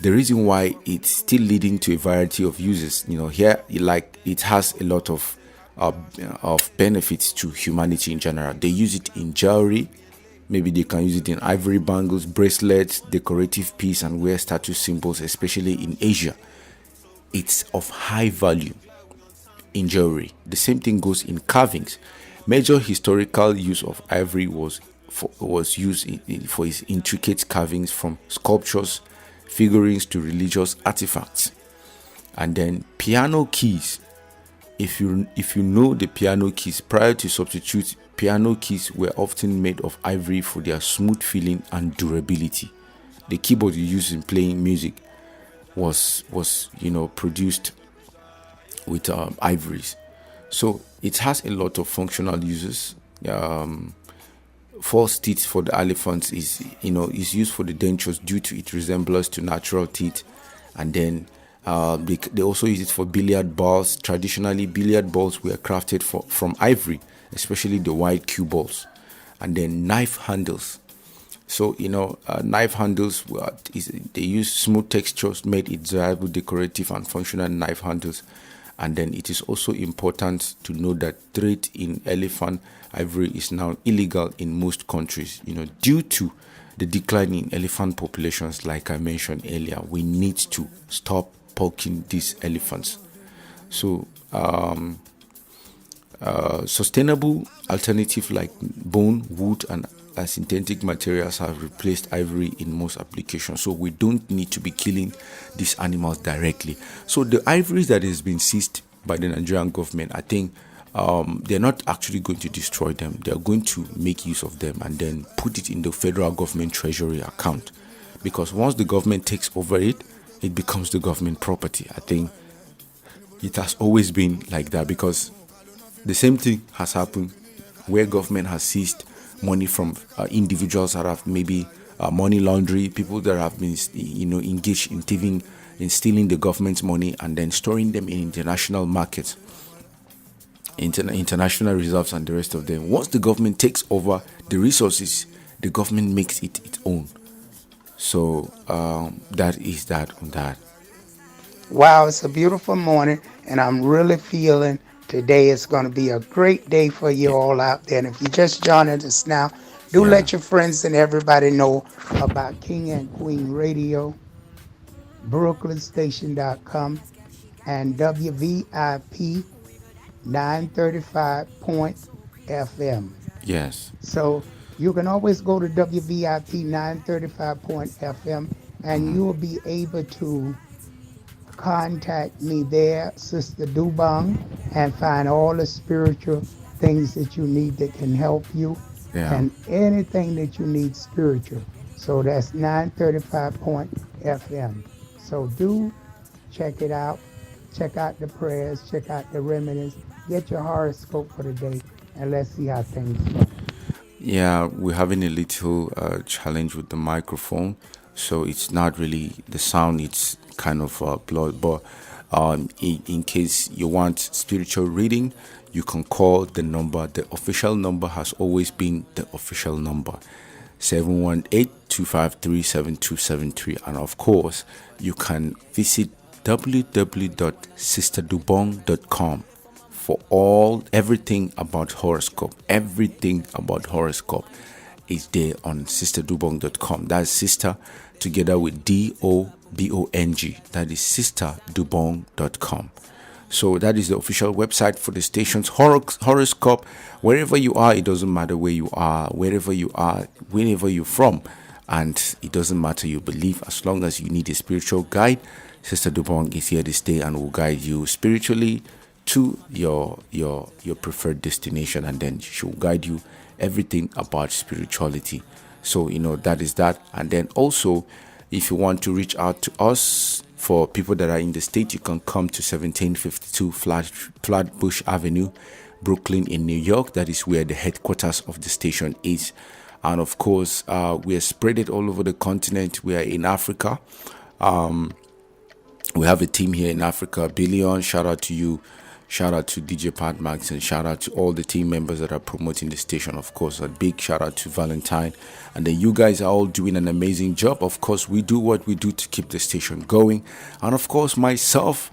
The reason why it's still leading to a variety of uses, here, it has a lot of benefits to humanity in general. They use it in jewelry. Maybe they can use it in ivory bangles, bracelets, decorative pieces, and wear status symbols, especially in Asia. It's of high value in jewelry. The same thing goes in carvings. Major historical use of ivory was used for its intricate carvings, from sculptures, figurines to religious artifacts. And then piano keys. If you know the piano keys, prior to substitute, piano keys were often made of ivory for their smooth feeling and durability. The keyboard you use in playing music was produced with ivories. So it has a lot of functional uses. False teeth for the elephants is used for the dentures due to its resemblance to natural teeth, and then they also use it for billiard balls. Traditionally, billiard balls were crafted from ivory, especially the white cue balls, and then knife handles. So knife handles they use smooth textures, made it desirable, decorative, and functional knife handles. And then it is also important to know that trade in elephant ivory is now illegal in most countries, due to the decline in elephant populations. Like I mentioned earlier, we need to stop poking these elephants. So sustainable alternative like bone, wood, and synthetic materials have replaced ivory in most applications. So we don't need to be killing these animals directly. So the ivories that has been seized by the Nigerian government, I think they're not actually going to destroy them. They're going to make use of them and then put it in the federal government treasury account, because once the government takes over it, it becomes the government property. I think it has always been like that, because the same thing has happened where government has seized money from individuals that have maybe money laundry, people that have been, engaged in thieving, in stealing the government's money and then storing them in international markets, international reserves, and the rest of them. Once the government takes over the resources, the government makes it its own. So that is that on that. Wow, it's a beautiful morning, and I'm really feeling today is going to be a great day for you all out there. And if you just joining us now, do Yeah. let your friends and everybody know about King and Queen Radio, BrooklynStation.com, and WVIP 935.FM. Yes. So you can always go to WVIP 935.FM, and you will be able to contact me there, Sister Dobong, and find all the spiritual things that you need that can help you, Yeah. and anything that you need spiritual. So that's 935.FM. So do check it out. Check out the prayers, check out the remedies, get your horoscope for the day, and let's see how things go. Yeah, we're having a little challenge with the microphone, so it's not really the sound. It's kind of blurred. But in case you want spiritual reading, you can call the number. The official number has always been the official number, 718-253-7273. And of course, you can visit www.sisterdubong.com for everything about horoscope. Everything about horoscope is there on sisterdubong.com. That's sister together with DOBONG. That is sisterdubong.com. So that is the official website for the station's horoscope. Wherever you are, it doesn't matter where you are, wherever you are, wherever you're from, and it doesn't matter you believe. As long as you need a spiritual guide, Sister Dobong is here to stay and will guide you spiritually to your preferred destination, and then she will guide you everything about spirituality. So that is that. And then also, if you want to reach out to us, for people that are in the state, you can come to 1752 Flatbush Avenue, Brooklyn in New York. That is where the headquarters of the station is. And of course, we are spread it all over the continent. We are in Africa. We have a team here in Africa. Billion, shout out to you. Shout out to DJ Pat Max, and shout out to all the team members that are promoting the station. Of course, a big shout out to Valentine. And then you guys are all doing an amazing job. Of course, we do what we do to keep the station going. And of course, myself,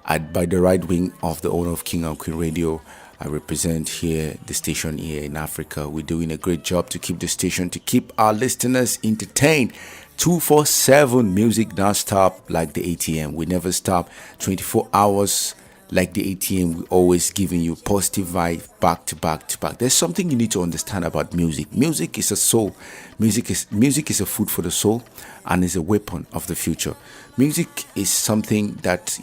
by the right wing of the owner of King and Queen Radio, I represent here the station here in Africa. We're doing a great job to keep the station, to keep our listeners entertained. 247 music non-stop like the ATM. We never stop. 24 hours like the ATM. We're always giving you positive vibe back to back to back. There's something you need to understand about music. Music is a soul. Music is a food for the soul, and is a weapon of the future. Music is something that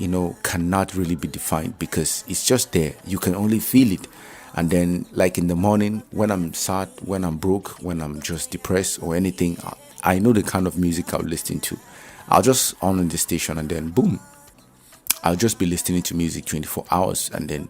cannot really be defined, because it's just there. You can only feel it. And then, like in the morning, when I'm sad, when I'm broke, when I'm just depressed or anything, I know the kind of music I'll listen to. I'll just on the station, and then boom, I'll just be listening to music 24 hours. And then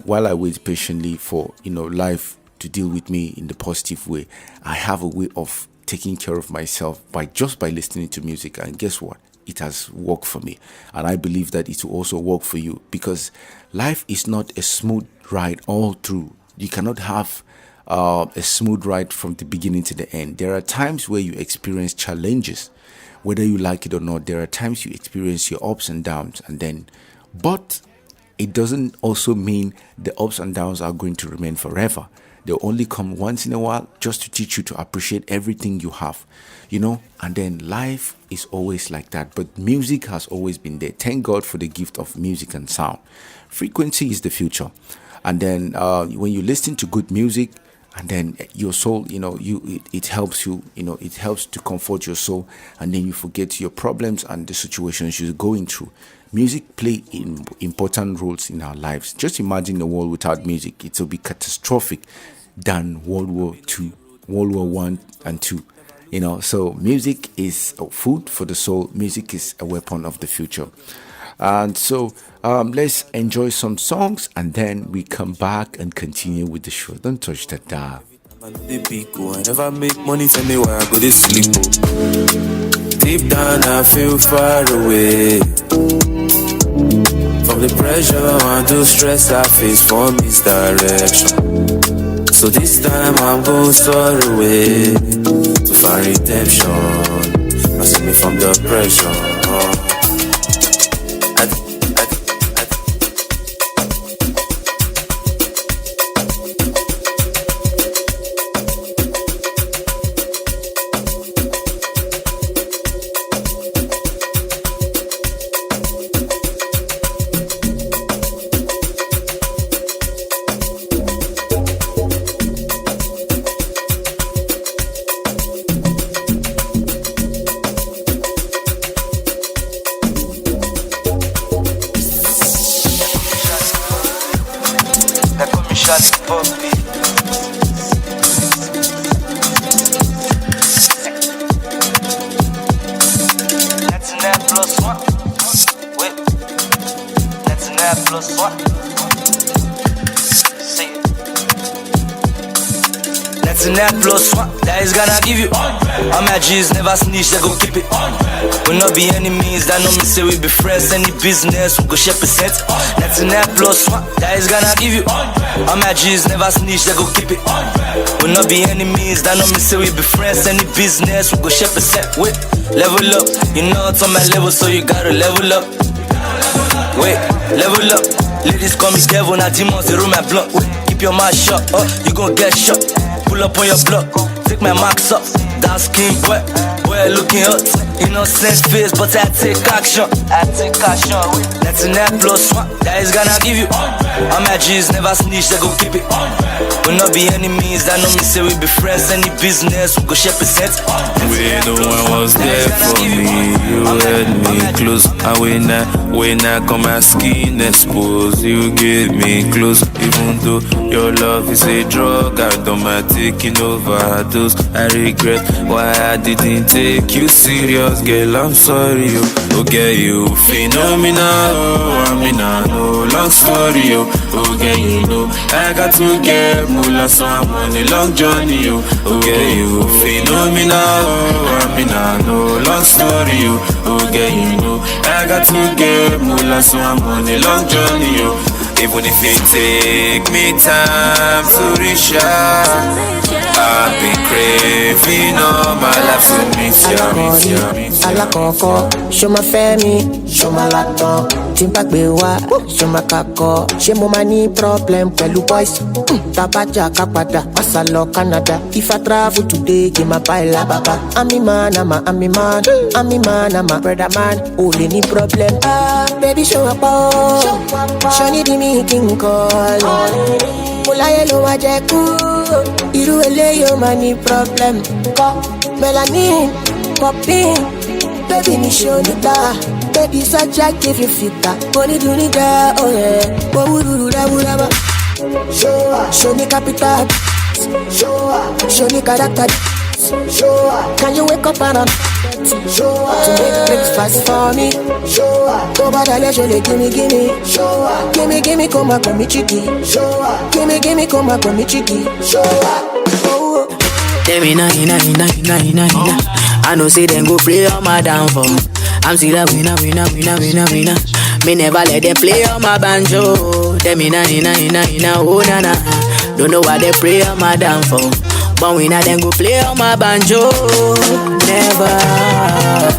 while I wait patiently for life to deal with me in the positive way, I have a way of taking care of myself by listening to music. And guess what? It has worked for me, and I believe that it will also work for you, because life is not a smooth ride all through. You cannot have a smooth ride from the beginning to the end. There are times where you experience challenges, whether you like it or not. There are times you experience your ups and downs, but it doesn't also mean the ups and downs are going to remain forever. They'll only come once in a while, just to teach you to appreciate everything you have, and then life is always like that. But music has always been there. Thank God for the gift of music and sound. Frequency is the future. And then when you listen to good music, and then your soul, it helps you, it helps to comfort your soul, and then you forget your problems and the situations you're going through. Music play important roles in our lives. Just imagine a world without music. It will be catastrophic than World War II, World War I and II. So music is food for the soul. Music is a weapon of the future. And so let's enjoy some songs, and then we come back and continue with the show. Don't touch that dial. I know they big go. I never make money, tell me why I go to sleep. Deep down, I feel far away from the pressure and the stress I face from misdirection. So this time I'm going far away to find redemption. Rescue me from the pressure. That is gonna give you all my G's never snitch, they go keep it. We not be enemies, that no me say we be friends. Any business, we go share percent. 99 plus 1, that is gonna give you all my G's never snitch, they go keep it. We not be enemies, that no me say we be friends. Any business, we go share percent. Wait, level up, you know it's on my level, so you gotta level up. Wait, level up. Ladies call me devil, now demons, they roll my block. Wait, keep your mouth shut, you gon' get shot. Pull up on your block, take my marks up. Dark skin boy, looking hot. Innocent face, but I take action. That's an F plus 1, that is gonna give you all my G's never snitch, they go keep it. We not be enemies, that no me say we be friends. Any business, we go share percent. When no one was there for me, you held me close. And when I come my skin exposed, you gave me close. Even though your love is a drug, I don't mind taking overdose. I regret why I didn't take you serious, girl. I'm sorry, okay, you phenomenal. I mean, I know, long story, okay, you know, I got to get moolah, so I'm on a long journey, okay, you phenomenal. I mean, I know, long story, okay, you know, I got to get moolah, so I'm on a long journey, even if it take me time to reach out. I've been craving all my life to meet you. Alakoko, show my family, show my laptop. Timpak bewa, show my kako. She mo mani problem, pelu boys. Tabaja kapada, masalo Canada. If I travel today, give my baila baba. I'm a man, I'm a man, I'm a brother man. Only ni problem. Baby show up, show ni di me king call. Mula yelo wajeku, iru ele yo mani problem. Melanin, popping, baby ni show ni ta. Baby such a give you fita. Money do ni da, oh yeah. Wo do da ba. Show ni capital. Show ni character. Can you wake up and to make breakfast for me? Go badale jole, gimme, come up me chicky. Gimme, come up me chicky. Tell me na. I know say them go play on my downfall. I'm still a winner. Me never let them play on my banjo. Tell me na, oh na. Don't know why they play on my downfall. But when I then go play on my banjo, never.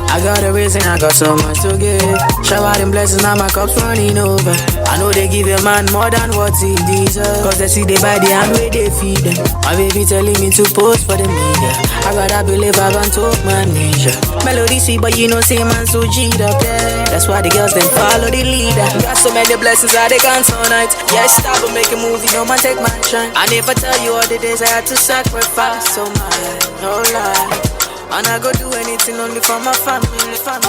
I got a reason, I got so much to give. Shower them blessings, now my cup's running over. I know they give a man more than what he deserves. Cause they see they buy the hand where they feed them. My baby telling me to post for the media. I gotta believe I want to manager. Melody see, but you know, say man so G'd up there. That's why the girls then follow the leader. Got so many blessings that they can't tonight. Yeah, stop and make a movie, don't man take my shine. I never tell you all the days I had to sacrifice. So my no lie, and I go do anything only for my family. Talk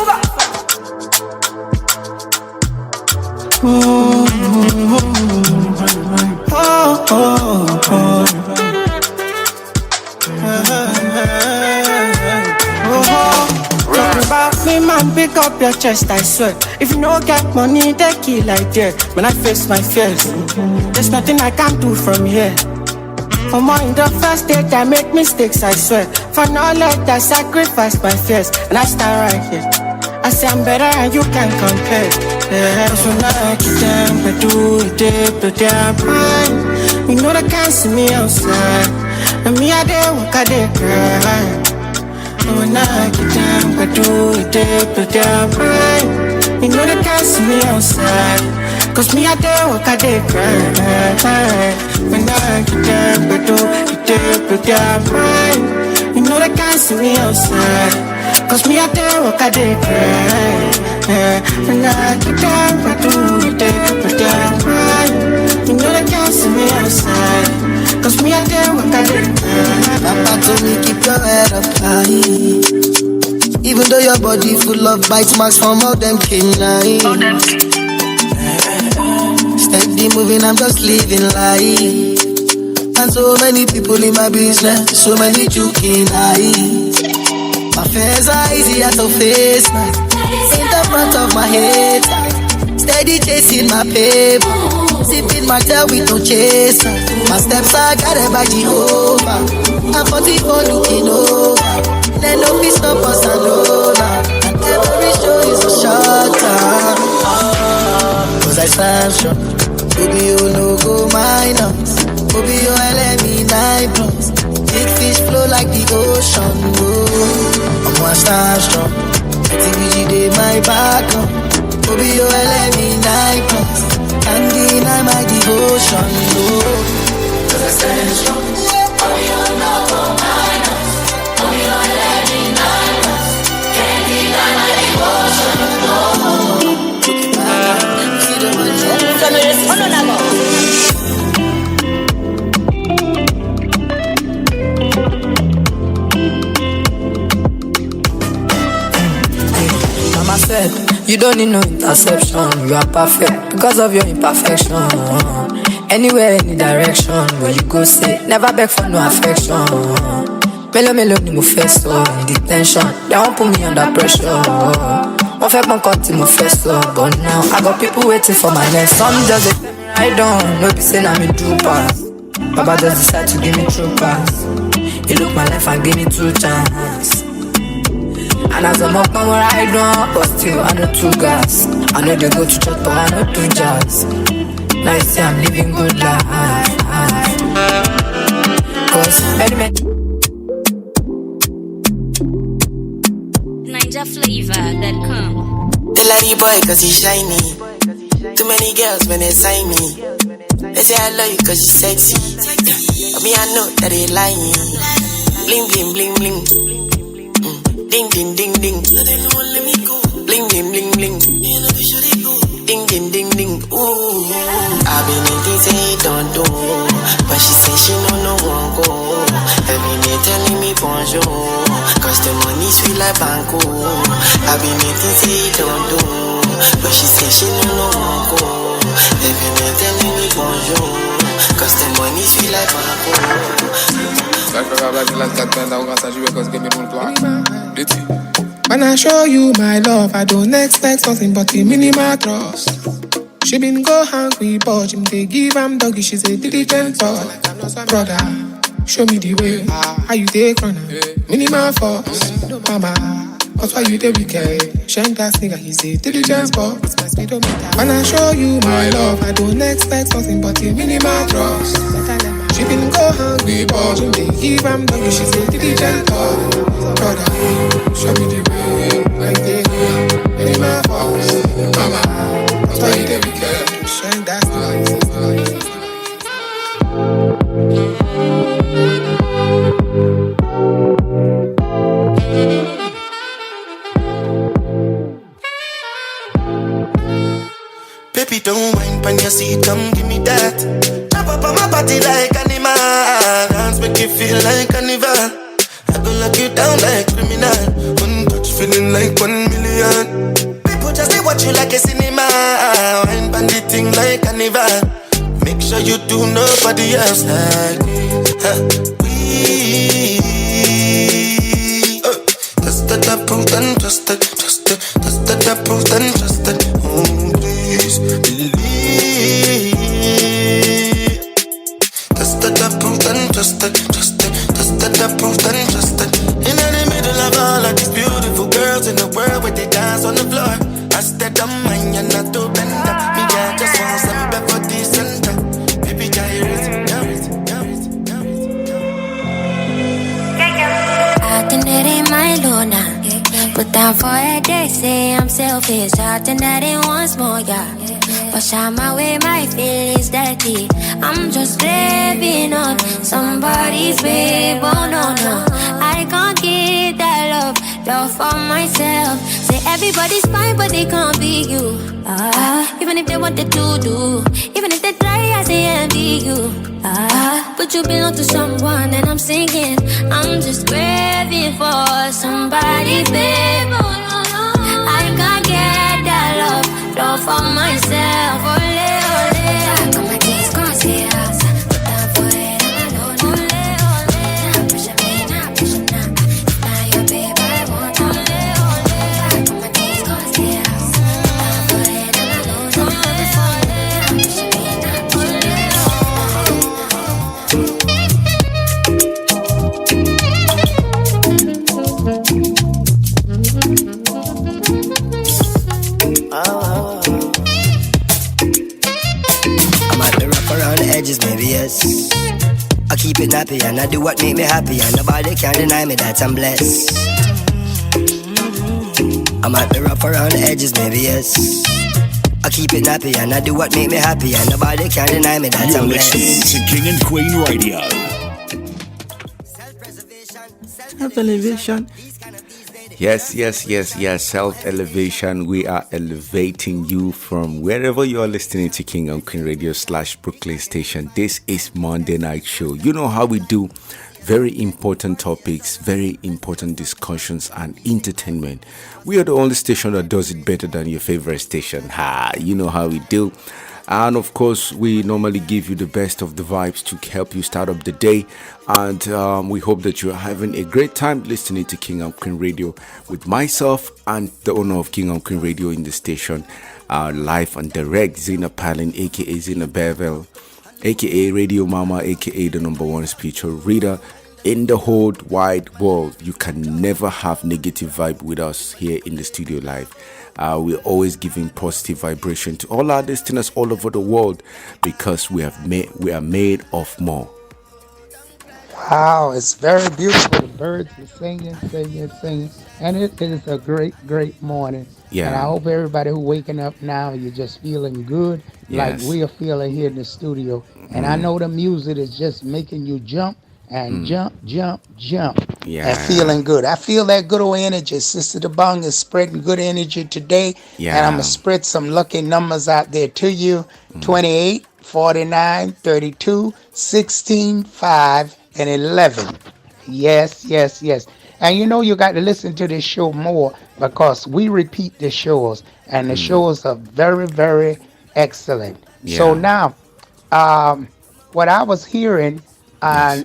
about me, man, pick up your chest, I swear. If you no get money, they kill like that. When I face my fears, there's nothing I can do from here. For more in the first date, I make mistakes, I swear. For knowledge, I sacrifice my fears. And I stand right here. I say I'm better and you can't compare. Yeah, so like it down, but do it deep, but damn fine. You know they can't see me outside. And me I dey walk, I dey cry. So when I get down, but do it deep, but damn fine. You know they can't see me outside. Cause me I dey walk, I dey cry. When I get down, but do it deep, but damn fine. You know they can't see me outside. Cause me I dey walk, I dey cry. When I get down, I do it day, but damn right. You know they can't see me outside. Cause me I dey walk, I dey cry. Papa told me keep your head up high. Even though your body full of bite marks from all them canines. Steady moving, I'm just living life. And so many people in my business, so many joking eyes. My fears are easier to face now. In the front of my head, steady chasing my paper, sipping my tail with no chaser. My steps are guided by Jehovah. I'm 44 looking over. They no be stop us alone. And every show is a short time. Cause I stand strong. Baby, you no go minus. Baby, you let me 9+. Big fish flow like the ocean. I'm one star strong. TVG dey my back up. Baby, you let me 9+. Can't deny my devotion. Cause I stand strong. Baby, you no go minus. Baby, you let me 9+. Can't deny my devotion. See the money. Said, you don't need no interception. You are perfect because of your imperfection. Anywhere, any direction, where you go, say never beg for no affection. Melo ni mo first so in detention. They won't put me under pressure. One fake one cut mo first so, but now I got people waiting for my next. Some just tell me I don't know, be saying I'm in true pass. Baba just decide to give me true pass. He look my life and give me 2 chances. And as I'm up on where I don't, but still I know 2 gas. I know they go to church, but I know 2 jazz. Now you see I'm living good life. Cause anyway, NinjaFlavor.com. They like the boy cause he shiny. Too many girls when they sign me. They say I love you cause you sexy. But me I know that they lying. Bling bling bling bling. Ding ding ding ding. Bling bling bling bling. Ding ding ding ding. Ooh. I've been thinking say don't do, but she say she no won't go. Every day telling me bonjour, cause the money sweet like banco. I've been thinking say don't do, but she say she no won't go. Every day telling me bonjour, cause the money sweet like banco. When I show you my love, I don't expect nothing but the minimal trust. She been go hungry, but him they give am doggy. She's a diligent dog. Brother, show me the way. How you take runner? Minimal force, mama. Cause why you the wicked? Shank that nigga, he's a diligent boy. When I show you my love, I don't expect nothing but the minimal trust. She been go hungry, but him they give am doggy. She's a diligent dog. Brother, show me the way. Like they minimal force, mama. Cause why you the wicked? Shank that nigga. Baby, don't whine pan your seat, come give me that. Jump up on my body like animal. Dance make you feel like carnival. I go lock you down like criminal. One touch feeling like 1 million. People just they watch you like a cinema. Whine pan the thing like carnival. Make sure you do nobody else like me. Just that approved and trusted. Just that approved and trusted. Please believe. Just that approved and trusted. down for it, they say I'm selfish. Heart and that it wants more, yeah. But shine my way, my feelings dirty. I'm just craving on somebody's babe. Oh no, no, I can't get that love for myself. Say everybody's fine, but they can't be you. Even if they wanted to do, even if they try, I say envy you. But you belong to someone, and I'm singing. I'm just craving for somebody, babe. Oh, no, no. I can't get that love for myself. Ole, ole. Come my keys, cross it out. Put down for it, I'm alone. Ole, ole. Not pushing me, not pushing now. Now your babe, I want. Ole, ole. Come my keys, cross it out. Put down for it, I'm alone. Ole, ole. Not pushing me, not pushing now. Around the edges, maybe yes. I keep it nappy and I do what make me happy, and nobody can deny me that I'm blessed. I might be rough around the edges, maybe yes. I keep it nappy and I do what make me happy, and nobody can deny me that You're I'm blessed. listening to King and Queen Radio. Self-elevation. Yes. Self-elevation. We are elevating you from wherever you are listening to King and Queen Radio / Brooklyn Station. This is Monday Night Show. You know how we do. Very important topics, very important discussions and entertainment. We are the only station that does it better than your favorite station. You know how we do. And of course, we normally give you the best of the vibes to help you start up the day. And we hope that you're having a great time listening to King and Queen Radio with myself and the owner of King and Queen Radio in the station, live and direct, Zena Palin, aka Zena Bevel, aka Radio Mama, aka the #1 spiritual reader in the whole wide world. You can never have negative vibe with us here in the studio live. We're always giving positive vibration to all our listeners all over the world, because we are made of more. Wow, it's very beautiful. The birds are singing. And it is a great morning. Yeah. And I hope everybody who waking up now, you're just feeling good, Yes. like we are feeling here in the studio. And I know the music is just making you jump and jump, Yeah. and feeling good. I feel that good old energy. Sister Dobong is spreading good energy today. Yeah. And I'm going to spread some lucky numbers out there to you. 28, 49, 32, 16, 5, and 11. Yes. And you know you got to listen to this show more, because we repeat the shows, and the shows are very excellent. Yeah. So now, what I was hearing on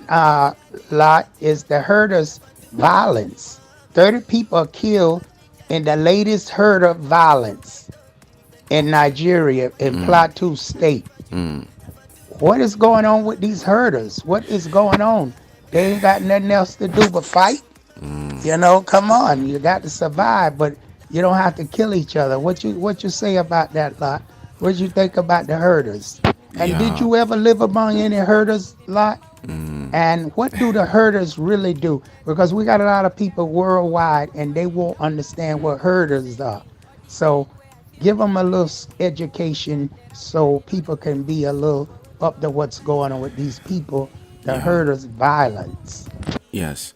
lot is the herders violence. 30 people are killed in the latest herder violence in Nigeria, in Plateau State. What is going on with these herders? What is going on? They ain't got nothing else to do but fight. You know, come on, you got to survive, but you don't have to kill each other. What you say about that, Lot? What you think about the herders? And did you ever live among any herders, Lot? And what do the herders really do? Because we got a lot of people worldwide, and they won't understand what herders are. So give them a little education so people can be a little up to what's going on with these people, the herders violence. Yes.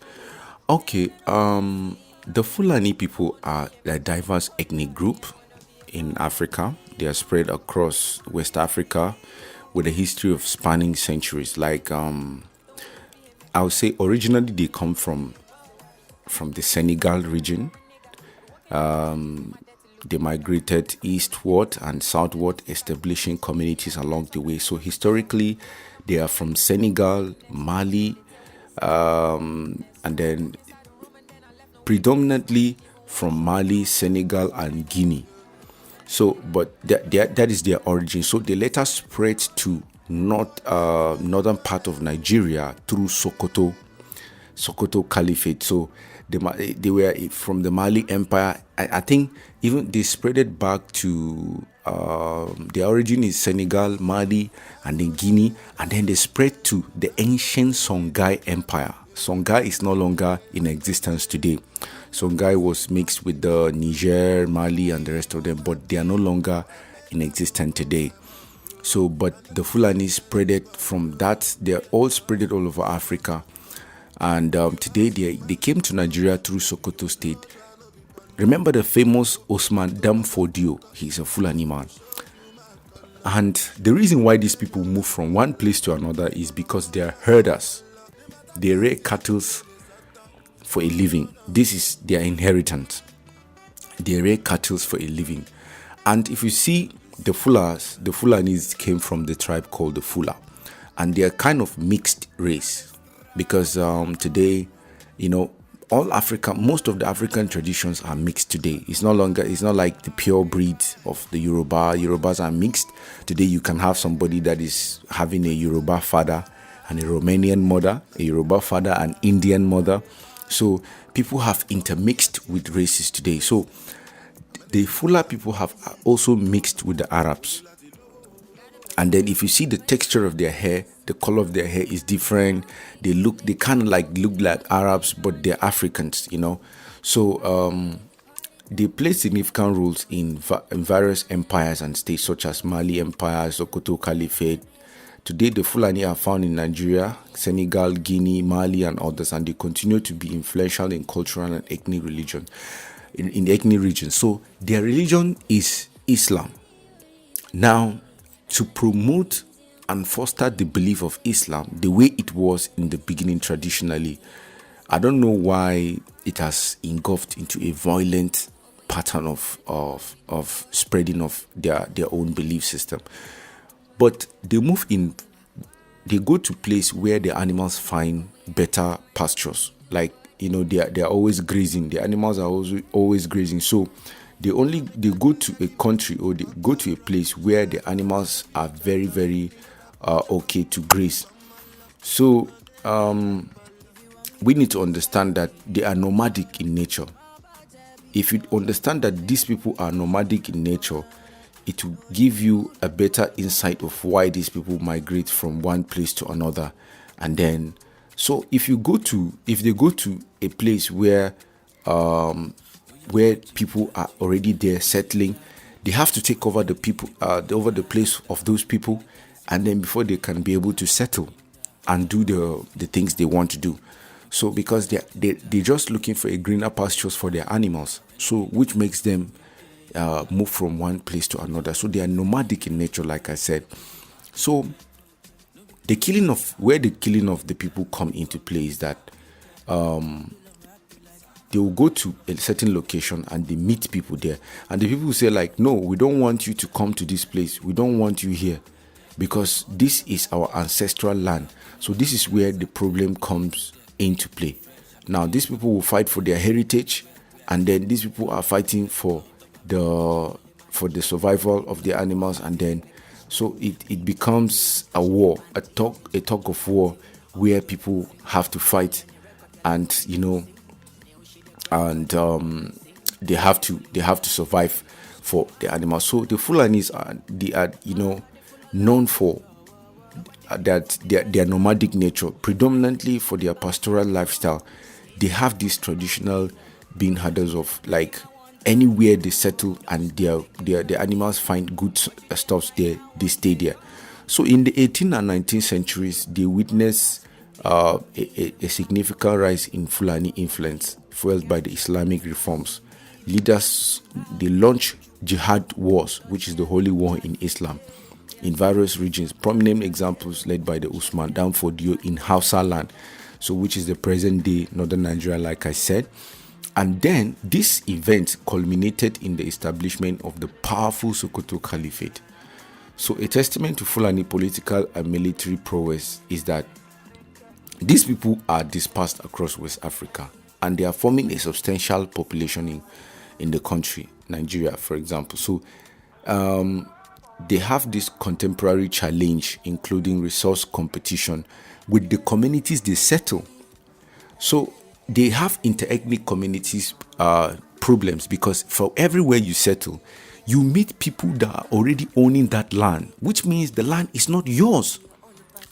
Okay. The Fulani people are a diverse ethnic group in Africa. They are spread across West Africa with a history of spanning centuries. Like I would say originally they come from the Senegal region. They migrated eastward and southward, establishing communities along the way. So historically, they are from Senegal, Mali, and then predominantly from Mali, Senegal, and Guinea. So, but that is their origin. So they later spread to northern part of Nigeria through Sokoto Caliphate. So they were from the Mali Empire. I think even they spread it back to their origin is Senegal, Mali, and then Guinea, and then they spread to the ancient Songhai Empire. Songhai is no longer in existence today. Songhai was mixed with the Niger, Mali, and the rest of them, but they are no longer in existence today. So, but the Fulani spread it from that. They're all spread it all over Africa. And today they came to Nigeria through Sokoto State. Remember the famous Osman Damfodio? He's a Fulani man. And the reason why these people move from one place to another is because they are herders. They rear cattle for a living. This is their inheritance. They rear cattle for a living. And if you see the Fulanis came from the tribe called the Fula. And they are kind of mixed race. Because today, all Africa, most of the African traditions are mixed today. It's not like the pure breed of the Yoruba. Yorubas are mixed. Today you can have somebody that is having a Yoruba father and a Romanian mother, a Yoruba father and Indian mother. So people have intermixed with races today. So the Fula people have also mixed with the Arabs. And then if you see the texture of their hair, the color of their hair is different. They kind of look like Arabs, but they're Africans, So they play significant roles in various empires and states such as Mali Empire, Sokoto Caliphate. Today, the Fulani are found in Nigeria, Senegal, Guinea, Mali, and others, and they continue to be influential in cultural and ethnic religion, in the ethnic region. So their religion is Islam. Now, to promote and foster the belief of Islam the way it was in the beginning traditionally, I don't know why it has engulfed into a violent pattern of spreading of their own belief system. But they go to place where the animals find better pastures. Like, they are always grazing. The animals are always grazing. So they go to a country or they go to a place where the animals are very, very okay to graze. So we need to understand that they are nomadic in nature. If you understand that these people are nomadic in nature, it will give you a better insight of why these people migrate from one place to another. And then, so if they go to a place where people are already there settling, they have to take over the place of those people, and then before they can be able to settle and do the things they want to do. So because they're just looking for a greener pastures for their animals, so which makes them move from one place to another. So they are nomadic in nature, like I said. So the killing of the people come into play is that they will go to a certain location and they meet people there, and the people will say like, no, we don't want you to come to this place, we don't want you here, because this is our ancestral land. So this is where the problem comes into play. Now these people will fight for their heritage, and then these people are fighting for the survival of the animals, and then so it becomes a war, a talk of war, where people have to fight, and they have to survive for the animals. So the Fulanis are known for that their nomadic nature, predominantly for their pastoral lifestyle. They have this traditional being herders of, like, anywhere they settle and their animals find good stuff there, they stay there. So in the 18th and 19th centuries, they witnessed a significant rise in Fulani influence, fueled by the Islamic reforms. Leaders, they launched jihad wars, which is the holy war in Islam, in various regions. Prominent examples led by the Usman Danfodio in Hausa land, so which is the present day northern Nigeria, like I said. And then this event culminated in the establishment of the powerful Sokoto Caliphate. So a testament to Fulani political and military prowess is that these people are dispersed across West Africa, and they are forming a substantial population in the country, Nigeria, for example. So they have this contemporary challenge, including resource competition with the communities they settle. So they have inter-ethnic communities problems, because for everywhere you settle, you meet people that are already owning that land, which means the land is not yours.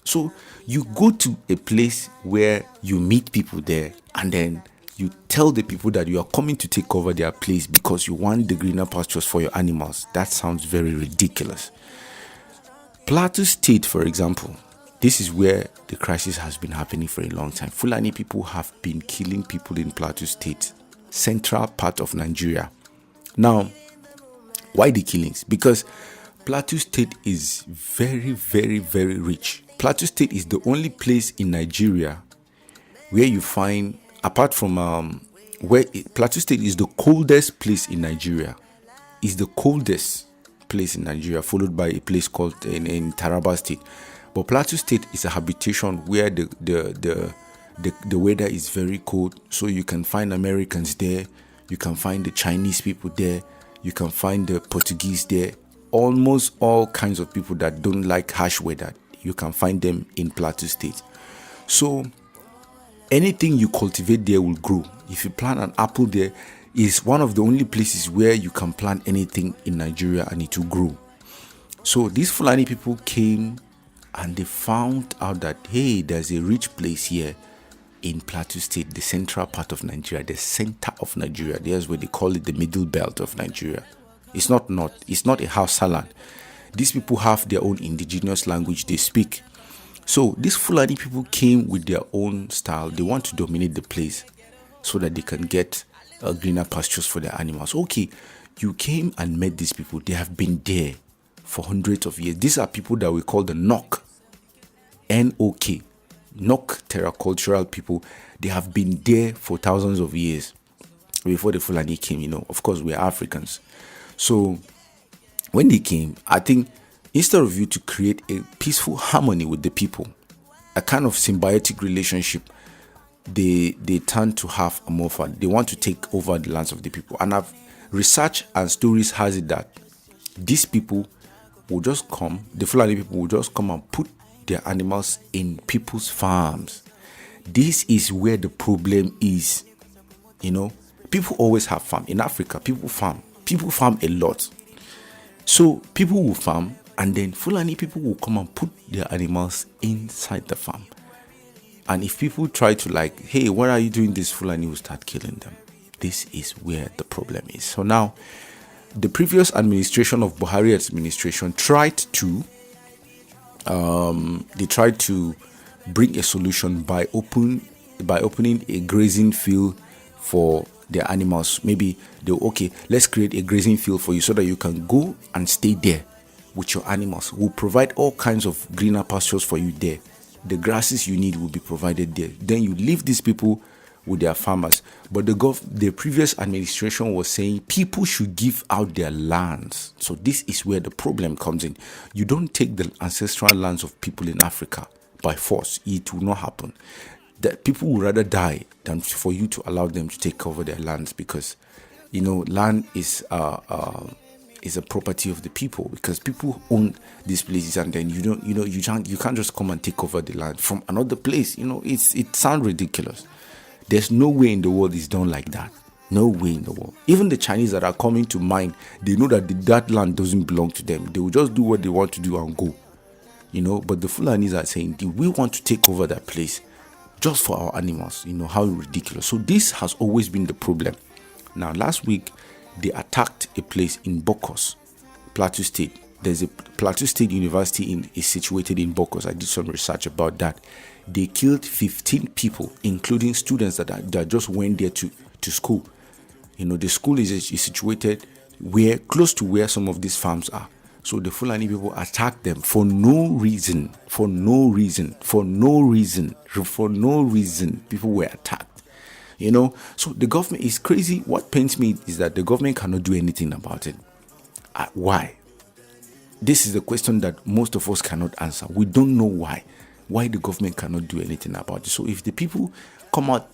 So you go to a place where you meet people there, and then you tell the people that you are coming to take over their place because you want the greener pastures for your animals. That sounds very ridiculous. Plateau State, for example, this is where the crisis has been happening for a long time. Fulani people have been killing people in Plateau State, central part of Nigeria. Now, why the killings? Because Plateau State is very, very, very rich. Plateau State is the only place in Nigeria where you find, apart from Plateau State is the coldest place in Nigeria. Is the coldest place in Nigeria, followed by a place called in Taraba State. But Plateau State is a habitation where the weather is very cold. So you can find Americans there, you can find the Chinese people there, you can find the Portuguese there. Almost all kinds of people that don't like harsh weather, you can find them in Plateau State. So anything you cultivate there will grow. If you plant an apple there, it's one of the only places where you can plant anything in Nigeria and it will grow. So these Fulani people came and they found out that, hey, there's a rich place here in Plateau State, the central part of Nigeria, the center of Nigeria. There's where they call it the middle belt of Nigeria. It's not north. It's not a Hausa land. These people have their own indigenous language they speak. So these Fulani people came with their own style. They want to dominate the place so that they can get greener pastures for their animals. Okay, you came and met these people. They have been there for hundreds of years. These are people that we call the Nok, N-O-K, Nok terracultural people. They have been there for thousands of years before the Fulani came. Of course, we are Africans. So when they came, I think instead of you to create a peaceful harmony with the people, a kind of symbiotic relationship, they tend to have a more fun. They want to take over the lands of the people. And I've research and stories has it that these people will just come, the Fulani people will just come and put their animals in people's farms. This is where the problem is. People always have farm. In Africa, people farm. People farm a lot. So people will farm, and then Fulani people will come and put their animals inside the farm. And if people try to hey, what are you doing this? Fulani will start killing them. This is where the problem is. So now, the previous administration of Buhari administration tried to bring a solution by opening a grazing field for their animals. Maybe let's create a grazing field for you so that you can go and stay there with your animals. We'll provide all kinds of greener pastures for you there. The grasses you need will be provided there. Then you leave these people with their farmers. But the previous administration was saying people should give out their lands. So this is where the problem comes in. You don't take the ancestral lands of people in Africa by force. It will not happen. That people would rather die than for you to allow them to take over their lands, because land is a property of the people, because people own these places, and then you can't just come and take over the land from another place. It sounds ridiculous. There's no way in the world it's done like that. No way in the world. Even the Chinese that are coming to mine, they know that that land doesn't belong to them. They will just do what they want to do and go. But the Fulanis are saying, we want to take over that place just for our animals. How ridiculous. So this has always been the problem. Now, last week, they attacked a place in Bokos, Plateau State. There's a Plateau State University is situated in Bokos. I did some research about that. They killed 15 people, including students that just went there to school. The school is situated close to where some of these farms are. So the Fulani people attacked them for no reason. People were attacked. So the government is crazy. What pains me is that the government cannot do anything about it. Why? This is the question that most of us cannot answer. We don't know why the government cannot do anything about it. So if the people come out,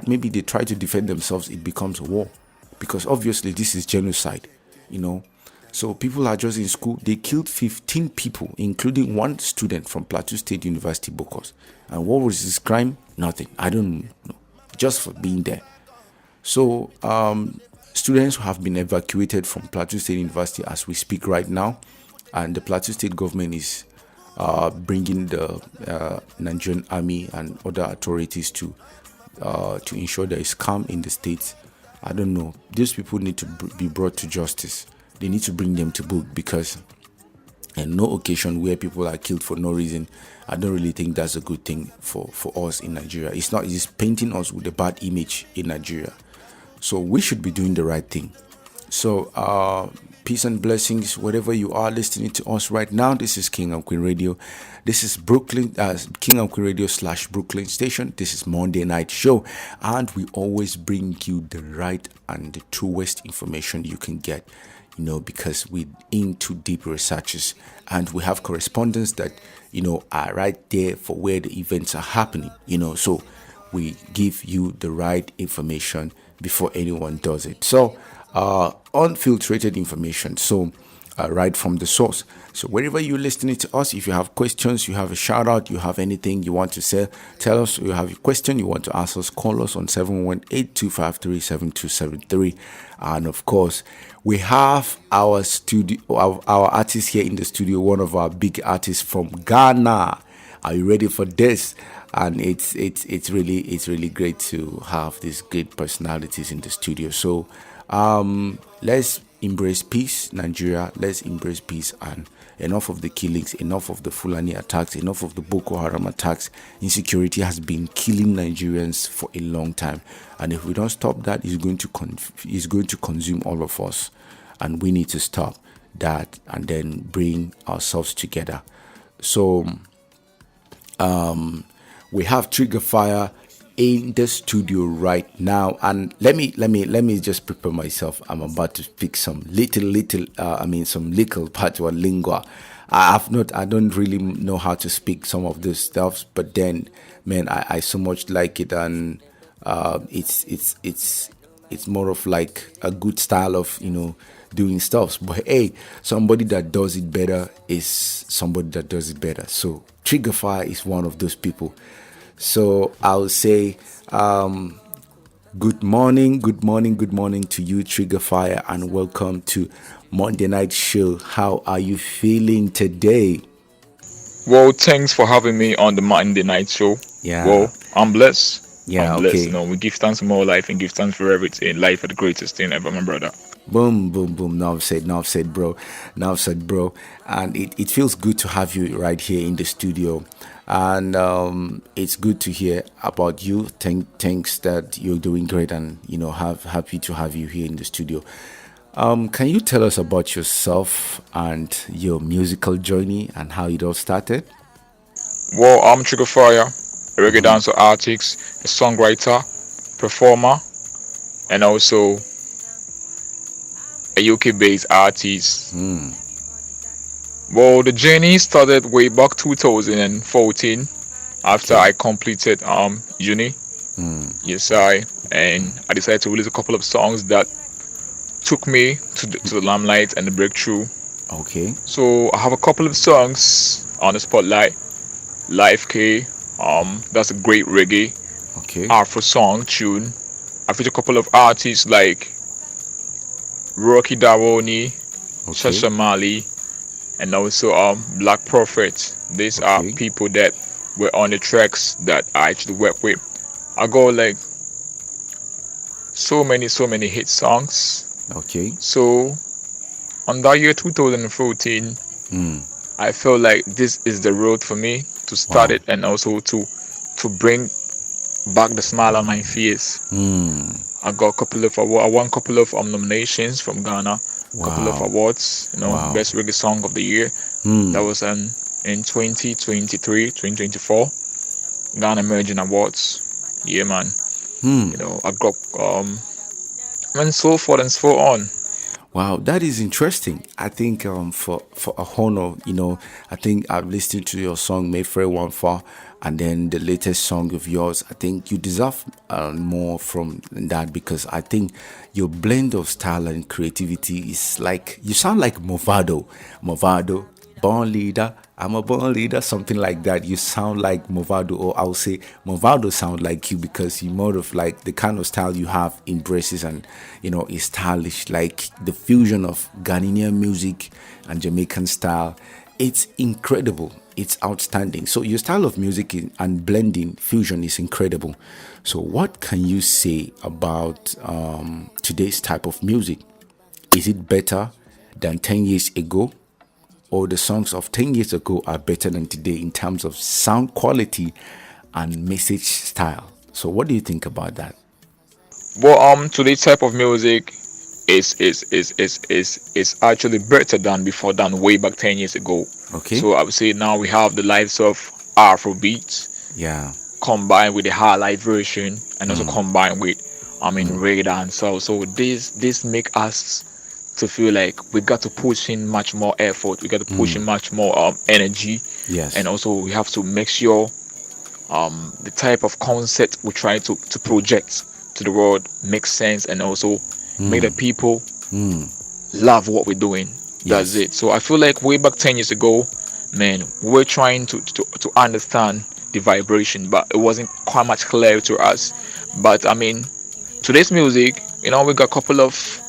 maybe they try to defend themselves, it becomes a war, because obviously this is genocide. So people are just in school. They killed 15 people, including one student from Plateau State University, Bokos. And what was his crime? Nothing. I don't know. Just for being there. So students have been evacuated from Plateau State University as we speak right now. And the Plateau State government is bringing the Nigerian army and other authorities to to ensure there is calm in the state. I don't know. These people need to be brought to justice. They need to bring them to book, because and no occasion where people are killed for no reason. I don't really think that's a good thing for us in Nigeria. It's painting us with a bad image in Nigeria. So we should be doing the right thing. So peace and blessings wherever you are listening to us right now. This is King and Queen Radio. This is Brooklyn, King and Queen Radio / Brooklyn Station. This is Monday Night Show, and we always bring you the right and the truest information you can get, because we're into deep researches, and we have correspondents that, are right there for where the events are happening, so we give you the right information before anyone does it. So, unfiltrated information. So, right from the source. So wherever you're listening to us, if you have questions, you have a shout out, you have anything you want to say, tell us. You have a question you want to ask us, call us on 718-253-7273. And of course, we have our studio, our artist here in the studio, one of our big artists from Ghana. Are you ready for this? And it's really great to have these great personalities in the studio. So let's embrace peace, Nigeria. Let's embrace peace, and enough of the killings, enough of the Fulani attacks, enough of the Boko Haram attacks. Insecurity has been killing Nigerians for a long time, and if we don't stop that, it's going to consume all of us, and we need to stop that and then bring ourselves together. So we have Trigger Fire in the studio right now, and let me just prepare myself. I'm about to speak some little patois lingua. I don't really know how to speak some of this stuff, but then, man, I so much like it, and it's more of like a good style of doing stuff. But hey, somebody that does it better is somebody that does it better. So Trigger Fire is one of those people. So I'll say good morning to you, Trigger Fire, and welcome to Monday Night Show. How are you feeling today? Well, thanks for having me on the Monday Night Show. Yeah. Well, I'm blessed. Yeah, I'm blessed. okay. We give thanks for more life and give thanks for everything. Life is the greatest thing ever, my brother. Boom, boom, boom. Now I've said, bro. And it feels good to have you right here in the studio. And it's good to hear about you. Thanks that you're doing great, and happy to have you here in the studio. Can you tell us about yourself and your musical journey and how it all started? Well, I'm Trigger Fire, a reggae dancer artist, a songwriter, performer, and also a UK-based artist. Well, the journey started way back 2014 after I completed uni. Yes, I decided to release a couple of songs that took me to the limelight and the breakthrough. Okay. So I have a couple of songs on the spotlight. Life K, that's a great reggae, Afro song tune. I feature a couple of artists like Rocky Daroni, Shasha Mali, and also Black Prophet. These are people that were on the tracks that I actually work with. I got like so many hit songs. Okay. So on that year 2014, I felt like this is the road for me to start it, and also to bring back the smile on my face. I got a couple of awards. I won a couple of nominations from Ghana. Couple of awards, best reggae song of the year. That was in 2023-2024 Ghana Emerging Awards. Yeah, man. I got and so forth and so on. Wow, that is interesting. I think for a honor, I think I've listened to your song Mayfair One Far, and then the latest song of yours. I think you deserve more from that, because I think your blend of style and creativity is like, you sound like Movado, born leader. I'm a born leader, something like that. You sound like Movado, or I'll say Movado sound like you, because you more of like the kind of style you have embraces and is stylish, like the fusion of Ghanaian music and Jamaican style. It's incredible. it's outstanding. So your style of music and blending fusion is incredible. So what can you say about today's type of music? Is it better than 10 years ago? Or the songs of 10 years ago are better than today in terms of sound quality and message style? So what do you think about that? Well, today's type of music is actually better than before, than way back 10 years ago. Okay. So I would say now we have the likes of Afrobeats, Yeah. combined with the highlight version, and also combined with reggae dance. So this make us to feel like we got to push in much more effort. We got to push in much more energy. Yes. And also we have to make sure the type of concept we try to project to the world makes sense, and also make the people love what we're doing. That's it. So I feel like way back 10 years ago, man, we were trying to understand the vibration, but it wasn't quite much clear to us. But I mean, today's music, we got a couple of,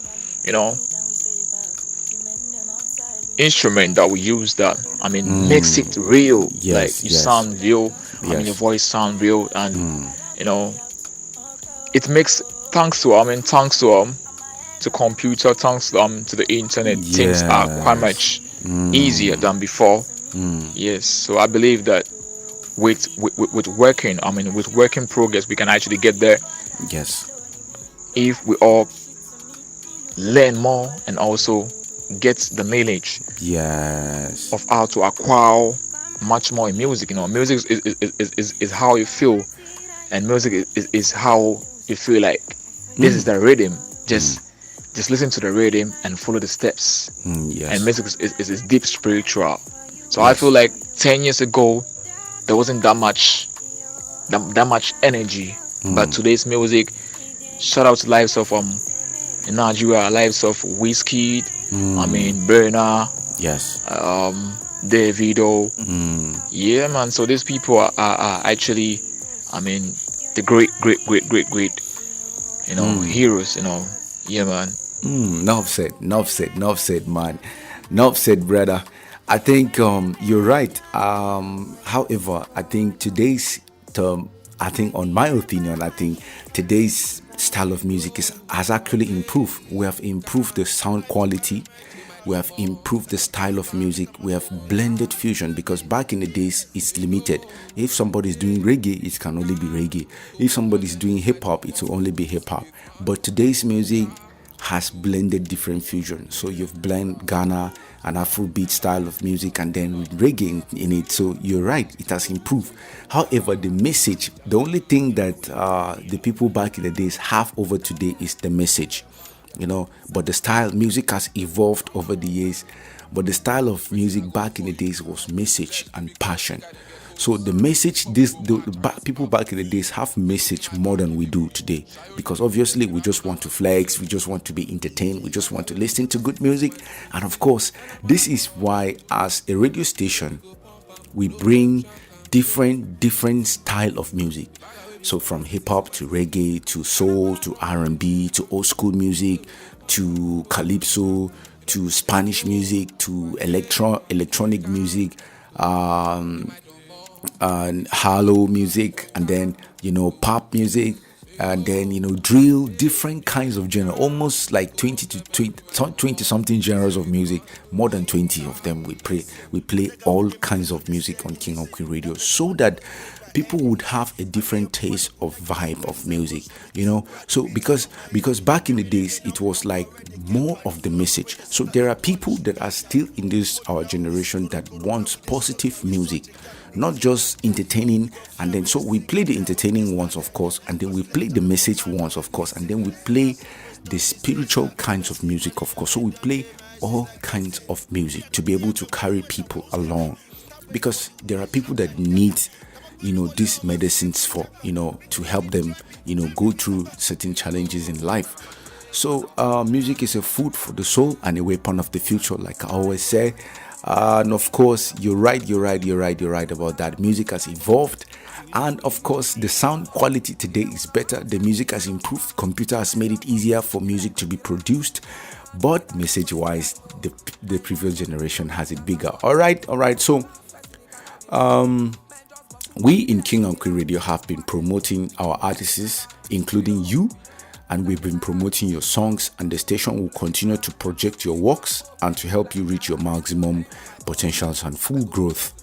instrument that we use that makes it real. Yes, Like you yes. sound real. Yes. Your voice sound real, and it makes thanks to computer, thanks to the internet, things are quite much easier than before. Yes, so I believe that with working progress, we can actually get there. Yes. If we all learn more and also get the knowledge Yes. of how to acquire much more in music. Music is how you feel, and music is how you feel like this is the rhythm. Just listen to the rhythm and follow the steps. Yes. And music is deep spiritual. So I feel like 10 years ago there wasn't that much energy, but today's music, shout out to lives of in Nigeria, lives of Whiskey, Burna, Yes. Davido. Yeah, man. So these people are actually, the great heroes. Yeah, man. Enough said, man. Enough said, brother. I think you're right. However, I think today's term, on my opinion, I think today's style of music has actually improved. We have improved the sound quality. We have improved the style of music. We have blended fusion, because back in the days it's limited. If somebody's doing reggae, it can only be reggae. If somebody's doing hip hop, it will only be hip hop. But today's music has blended different fusion. So you've blended Ghana and Afrobeat style of music, and then with reggae in it. So you're right, it has improved. However, the message, the only thing that the people back in the days have over today is the message. But the style music has evolved over the years, but the style of music back in the days was message and passion. So the message, people back in the days have message more than we do today, because obviously we just want to flex, we just want to be entertained, we just want to listen to good music. And of course, this is why as a radio station we bring different style of music. So from hip hop to reggae to soul to R&B to old school music to calypso to Spanish music to electronic music, and hollow music, and then pop music, and then drill, different kinds of genre, almost like 20 something genres of music, more than 20 of them. We play all kinds of music on King and Queen Radio, so that people would have a different taste of vibe of music, so because back in the days it was like more of the message. So there are people that are still in this our generation that wants positive music, not just entertaining. And then so we play the entertaining ones, of course, and then we play the message ones, of course, and then we play the spiritual kinds of music, of course. So we play all kinds of music to be able to carry people along, because there are people that need these medicines for to help them go through certain challenges in life. So music is a food for the soul and a weapon of the future, like I always say. And of course, you're right about that. Music has evolved, and of course the sound quality today is better. The music has improved. Computer has made it easier for music to be produced, but message wise the previous generation has it bigger. All right. So We in King and Queen Radio have been promoting our artists, including you, and we've been promoting your songs, and the station will continue to project your works and to help you reach your maximum potentials and full growth.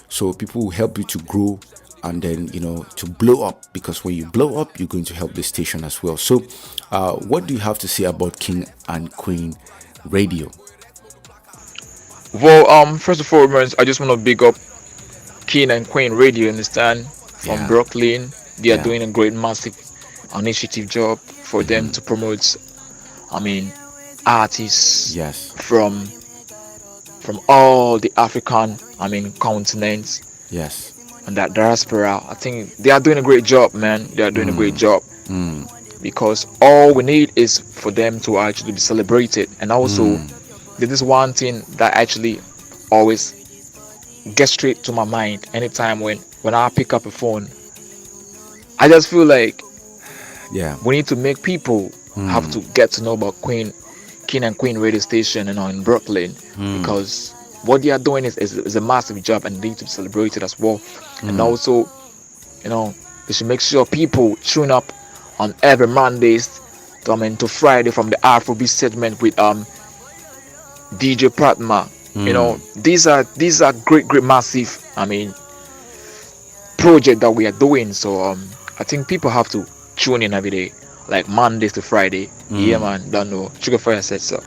So people will help you to grow and then, to blow up, because when you blow up, you're going to help the station as well. So what do you have to say about King and Queen Radio? Well, first and foremost, I just want to big up King and Queen Radio, understand, from Brooklyn. They are doing a great, massive initiative job for them to promote, artists from all the African, continents. Yes. And that diaspora. I think they are doing a great job, man. They are doing a great job. Because all we need is for them to actually be celebrated. And also, there is one thing that actually always gets straight to my mind anytime when I pick up a phone. I just feel like we need to make people have to get to know about King and Queen radio station, in Brooklyn, because what they are doing is a massive job and they need to be celebrated as well. And also, they should make sure people tune up on every Mondays to Friday from the Afrobeat segment with DJ Pratma. These are great massive project that we are doing. So I think people have to tune in every day, like Mondays to Friday. Yeah, man, don't know. Sugar Fire said so.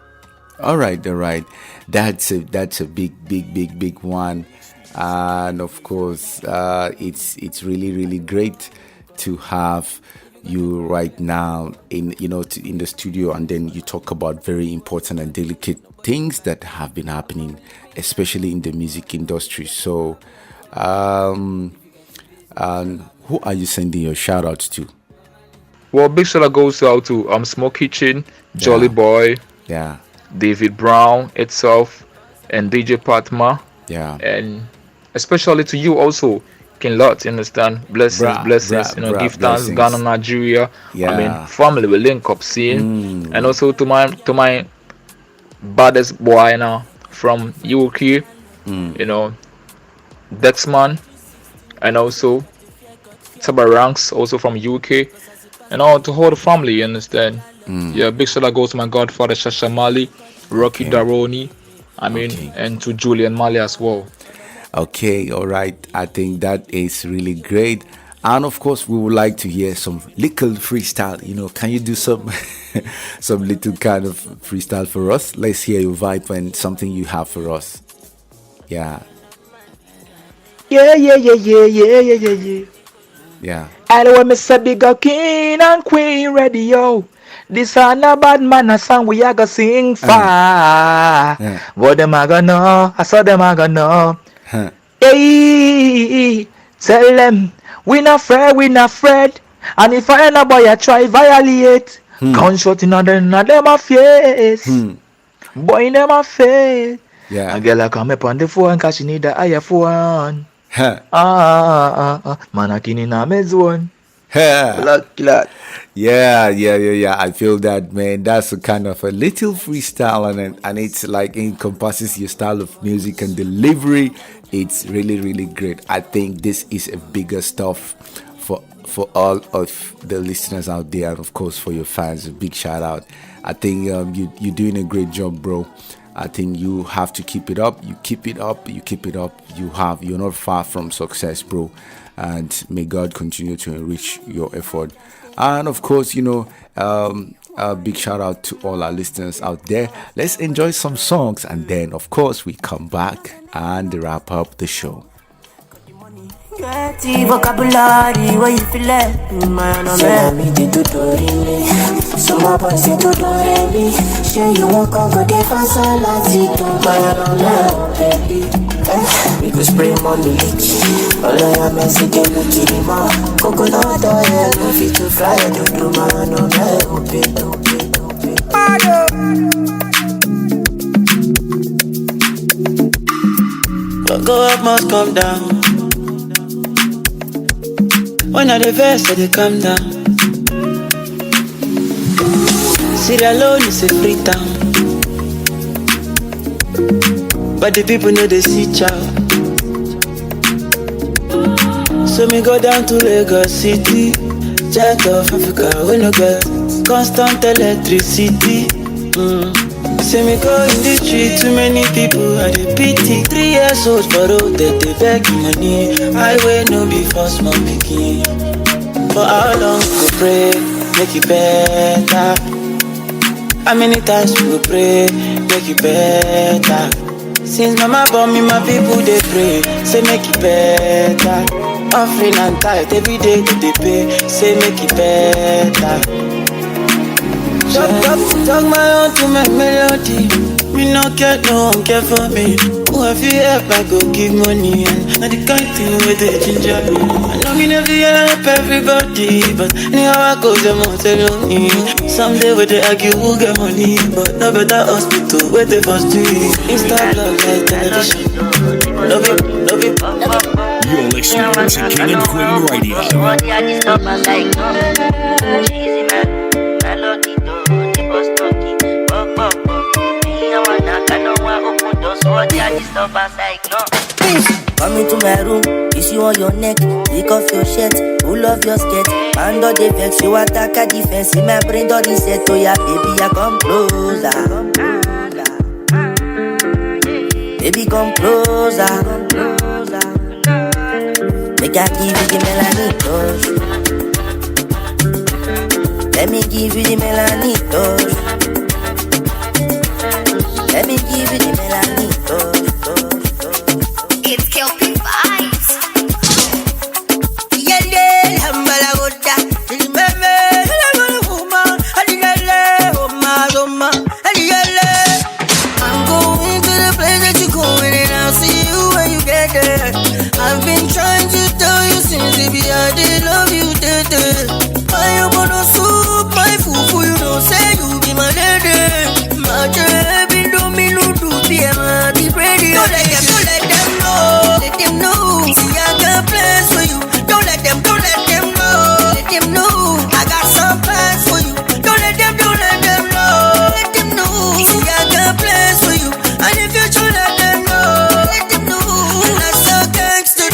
All right. That's a big one, and of course, it's really great to have you right now in the studio, and then you talk about very important and delicate things that have been happening, especially in the music industry. So, who are you sending your shout outs to? Well, big shout out goes out to Smoke Kitchen, Jolly Boy, David Brown itself, and DJ Patma, and especially to you also, King Lot. You understand? Blessings. Give thanks, Ghana, Nigeria. Family will link up, seeing, and also to my baddest boy now from UK, Dexman, and also Tabaranks, also from UK, and all to whole family. You understand? Big shout out goes to my godfather Shasha Mali, Rocky Daroni, and to Julian Mali as well. Okay, all right. I think that is really great. And of course, we would like to hear some little freestyle. Can you do some some little kind of freestyle for us? Let's hear your vibe and something you have for us. Yeah. And when me say big up King and Queen Radio, this ain't a bad man a song we a go sing far. What them a go know? I saw them a go know. Hey, tell them we not afraid. And if I ain't boy I try violate, gunshot in them a face. Boy in them a face. A girl a come up on the phone cause she need a higher phone. Man a king in a me zone. Lucky lad. Yeah. I feel that, man. That's a kind of a little freestyle, and it's like encompasses your style of music and delivery. It's really great. I think this is a bigger stuff for all of the listeners out there, and of course for your fans. A big shout out. I think you're doing a great job, bro. I think you have to keep it up. You keep it up. You're not far from success, bro. And may God continue to enrich your effort. And of course, a big shout out to all our listeners out there. Let's enjoy some songs, and then of course we come back and wrap up the show. Getty vocabulary, where you feel it, man, me did to do it. So my boys say to do it. Sure you won't come go there for salty, man, baby. We go spray money, all I am is a game of Kirima. Coconut oil, no fit to fly, I do man, What go up must come down. When I the verse, they come down. Sierra Leone is a free town, but the people know they see chow. So me go down to Lagos City, jet of Africa, we no get constant electricity. Say me go in the street, too many people I dey pity. 3 years old for road, they beg money. Highway no be for small pikin. For how long we go pray, make it better? How many times we go pray, make it better? Since mama born me, my people they pray, say make it better. Offering and tithe every day they pay, say make it better. Talk my own to my melody. Me no care, no one care for me. Who have you help, I go give money. And the kind thing where they ginger me. I know me never help everybody, but anyhow I go, them won't tell me. Someday where they argue who get money, but no better hospital where they first do it. Insta blog like television. Love it. You're listening to King and Queen Radio. Come into my room, kiss you on your neck, take off your shirt, pull off your skirt. And all the vex, you attack a defense. In my brain, all this set, oh yeah, baby, I come closer. Baby, come closer. Make I give you the Melanie touch. Let me give you the Melanie touch. Let me give you the Melanie touch. It's Kelpie Vibes. I'm going to the place that you're going, and I'll see you when you get there. I've been trying to tell you since baby I did love you, I am gonna soup my fufu, you don't say you be my lady. My baby don't mean no do be my ready. Don't let them know. Let them know. See I got plans for you. Don't let them know. Let them know. I got some plans for you. Don't let them know. Let them know. See I got plans for you. And if you should let them know. Let them know. And that's so gangsta.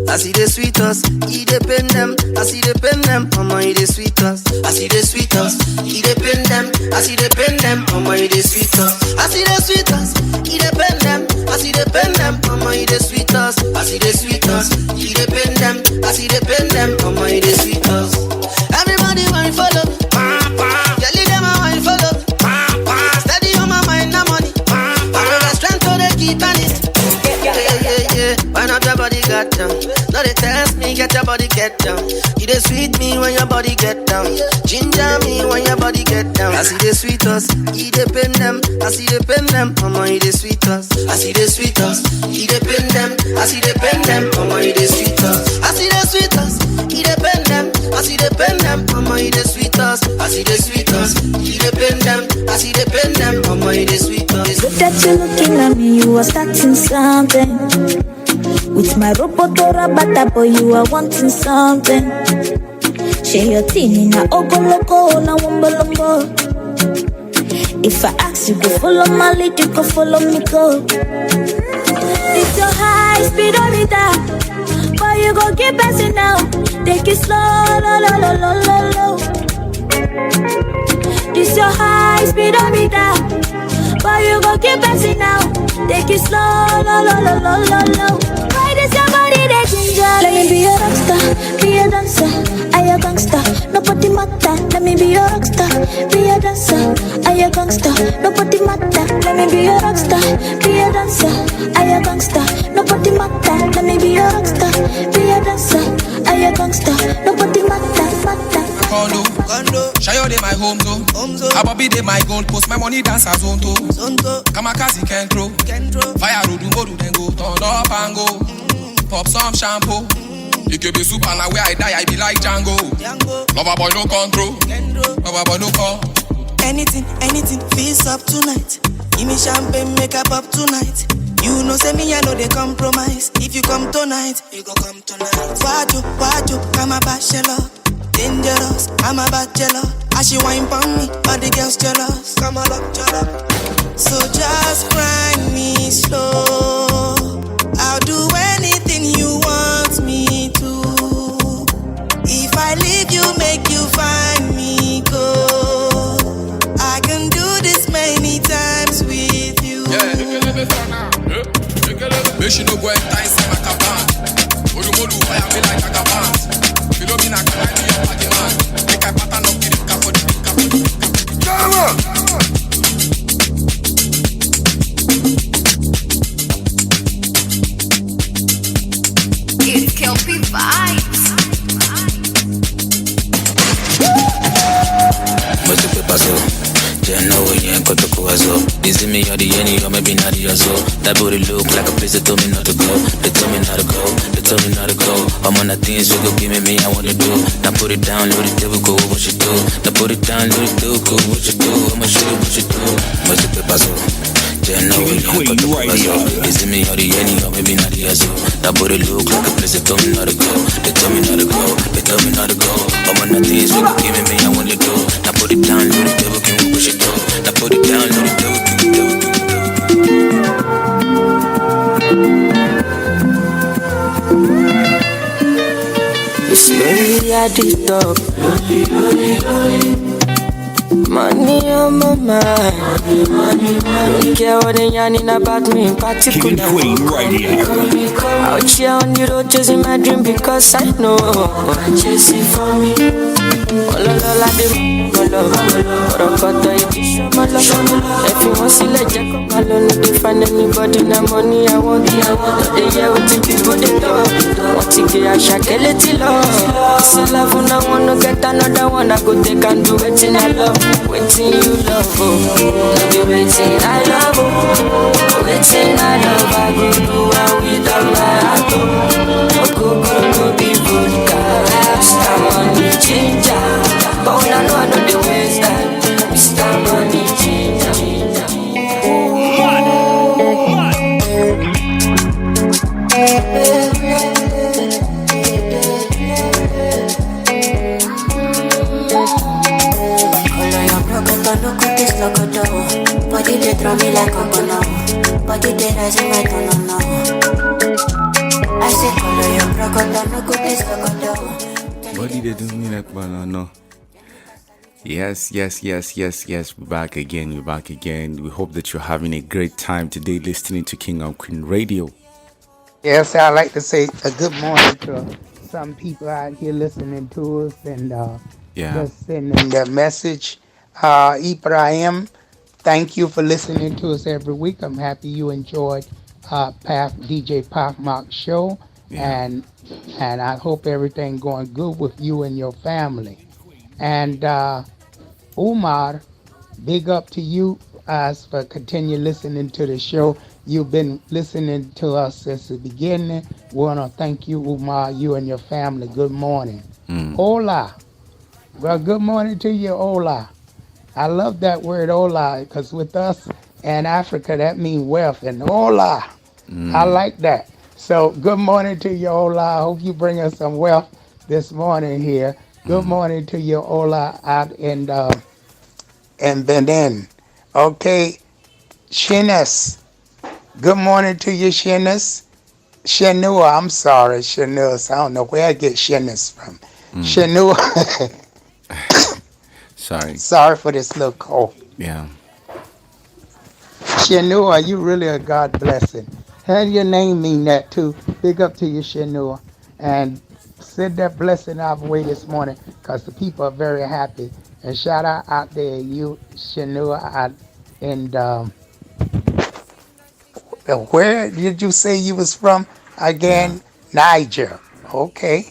I see the sweet us, he depend them. I see the pen them, mama, he the sweet us. I see the sweet us, he depend them. I see the pen them, mama, he the sweet us. I see the sweet us, he depend them. I see the pen them, mama, he the sweet us. I see the sweet us, he depend them. I see the pen them, mama, he the sweet us. Everybody want follow, yeah, lead them a want follow. Steady on my mind, no money. I know the strength to the keep on it. Yeah. Wind up your body, got down. No, they test me, get your body get down. You the sweet me when your body get down. Ginger me when your body get down. I see the sweet us, he depend them. I see the pen them, mama, he the sweet us. I see the sweet us, he depend them. I see the pen them, mama, he the sweet us. I see the sweet us, he depend them. I see the pen them, mama, he the sweet us. I see the sweet us, he depend them. I see the pen them, mama, he the sweet us. Look that you're looking at me, you are starting something. With my robotora bata boy, you are wanting something. Share your teen na ogoloko na wombolombo. If I ask you go follow my lead, you go follow me go. It's your high speed orita, but you go keep passing now. Take it slow, low. This your high speed orita, but you go keep passing now. Take it slow, low. Why does your body that ginger? Let me be a rockstar, be a dancer, I a gangster. Nobody matter. Let me be a rockstar, be a dancer, I a gangster. Nobody matter. Let me be a rockstar, be a dancer, I a gangster. Nobody matter. Let me be a rockstar, be a dancer, I a gangster. Nobody matter. Condo, Shayo de my home zone. Ababi de my gold post, my money dance as Zonto. Kamakazi Kentro. Fire road, Umodu, then go turn up and go. Pop some shampoo. You can be super now where I die, I be like Django. Lover boy no control. Lover boy no call. Anything, feels up tonight. Give me champagne, make up tonight. You know, say me, I know they compromise. If you come tonight, you go come tonight. Why you, I'm a bachelor. Dangerous, I'm a bachelor. As she wine pon me, all the girls jealous. Come on up, jealous. So just grind me slow. I'll do anything you want me to. If I leave you, make you find me go. I can do this many times with you. Make she no go enter inside my cabin. Olumodu fire me like a gaban. Philomena can I be your party man? Make I pattern up the capo. Come on! It's Kelpie Vibes. Mucho que pasó, ya no voy en cuanto coazo. Dice me you're the any or maybe not the so. That booty look like a place that told me not to go. They told me not to go, they told me not to go. I'm on the things you go give me, I want to do. Now put it down, let it do, go what you do. Now put it down, let it do, go what you do. I'ma show you what you do. Mucho que pasó. Ya no voy en cuanto coazo. Dice me you're the any or maybe not the so. That booty look like a place that told me not to go. They told me not to go, they told me not to go. I'm on the things you go give me, I want to do. Now put it down, let it do, go what you do. Now put it down, let it do, do. It's lonely at this top. Money on my mind. Don't care what they yarning about me in particular. King and Queen Radio. Out here on the road chasing my dream because I know I'm chasing for me. All of if you want to let Jack up alone, if you find anybody, no money, I want you. They hear what the people they love. Want to get a shakeleti love. So love, when I want to get another one, I go take and do it in I love. Waiting you love, oh. Be waiting I love, oh. Waiting I love, I go do it without my heart, oh. I go no be vodka. Mr. Money Changer. But when I know the ways that Mr. Money Changer. Body they throw me like a banana. Body they rise in my tone, no. I say color your crocodile, no good this crocodile. Body they do me like banana. Yes. We're back again. We hope that you're having a great time today listening to King and Queen Radio. Yes, I'd like to say a good morning to some people out here listening to us and just sending their message. Ibrahim, thank you for listening to us every week. I'm happy you enjoyed DJ Pop Mark's show, and I hope everything going good with you and your family. And Umar, big up to you for continue listening to the show. You've been listening to us since the beginning. We want to thank you, Umar, you and your family. Good morning. Hola. Well, good morning to you, hola. I love that word hola because with us and Africa, that means wealth. And hola, I like that. So good morning to you, hola. I hope you bring us some wealth this morning here. Good morning to you, hola, out in Benin. Okay, Shines. Good morning to you, Shines. Shenua, I'm sorry, Shenua. I don't know where I get Shines from. Shenua. Sorry for this little cough. Yeah. Shenua, you really a God blessing. Have your name mean that too. Big up to you, Shenua. And send that blessing our way this morning because the people are very happy. And shout out there, you, Shenua, out in where did you say you was from again? Niger. Okay.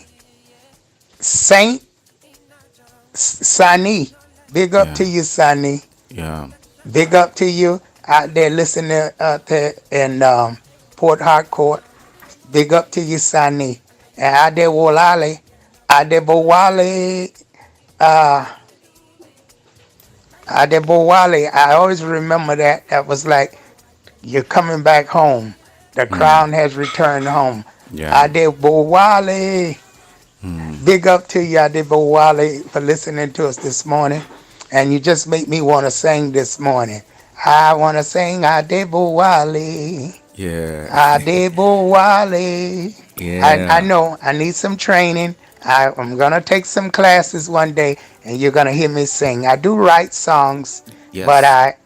Saint Sani. Big up to you, Sani. Yeah. Big up to you out there listening out there in Port Harcourt. Big up to you, Sani. And out there, Wolali. Out there, Bowali. Adebowale, I always remember that. That was like you're coming back home. The crown has returned home. Yeah. Adebo Wale. Big up to you, Adebo Wale, for listening to us this morning. And you just make me want to sing this morning. I want to sing Adebo Wale. Yeah. Adebo Wale. I Yeah. know I need some training. I'm going to take some classes one day and you're going to hear me sing. I do write songs, but Yes. I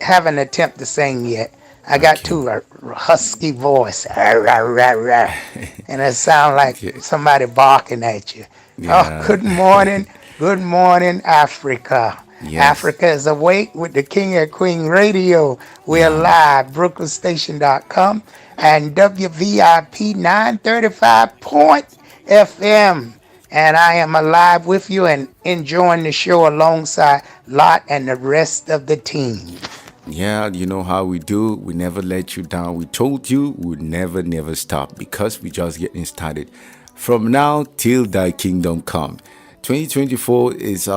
haven't attempted to sing yet. I got Okay. too husky voice, and it sounds like Okay. somebody barking at you. Oh, Yeah. good morning, Africa. Yes. Africa is awake with the King and Queen Radio. We're Yeah. live, brooklynstation.com and WVIP 935.FM. And I am alive with you and enjoying the show alongside Lot and the rest of the team. Yeah, you know how we do. We never let you down. We told you we'd never stop because we just getting started. From now till thy kingdom come. 2024 it's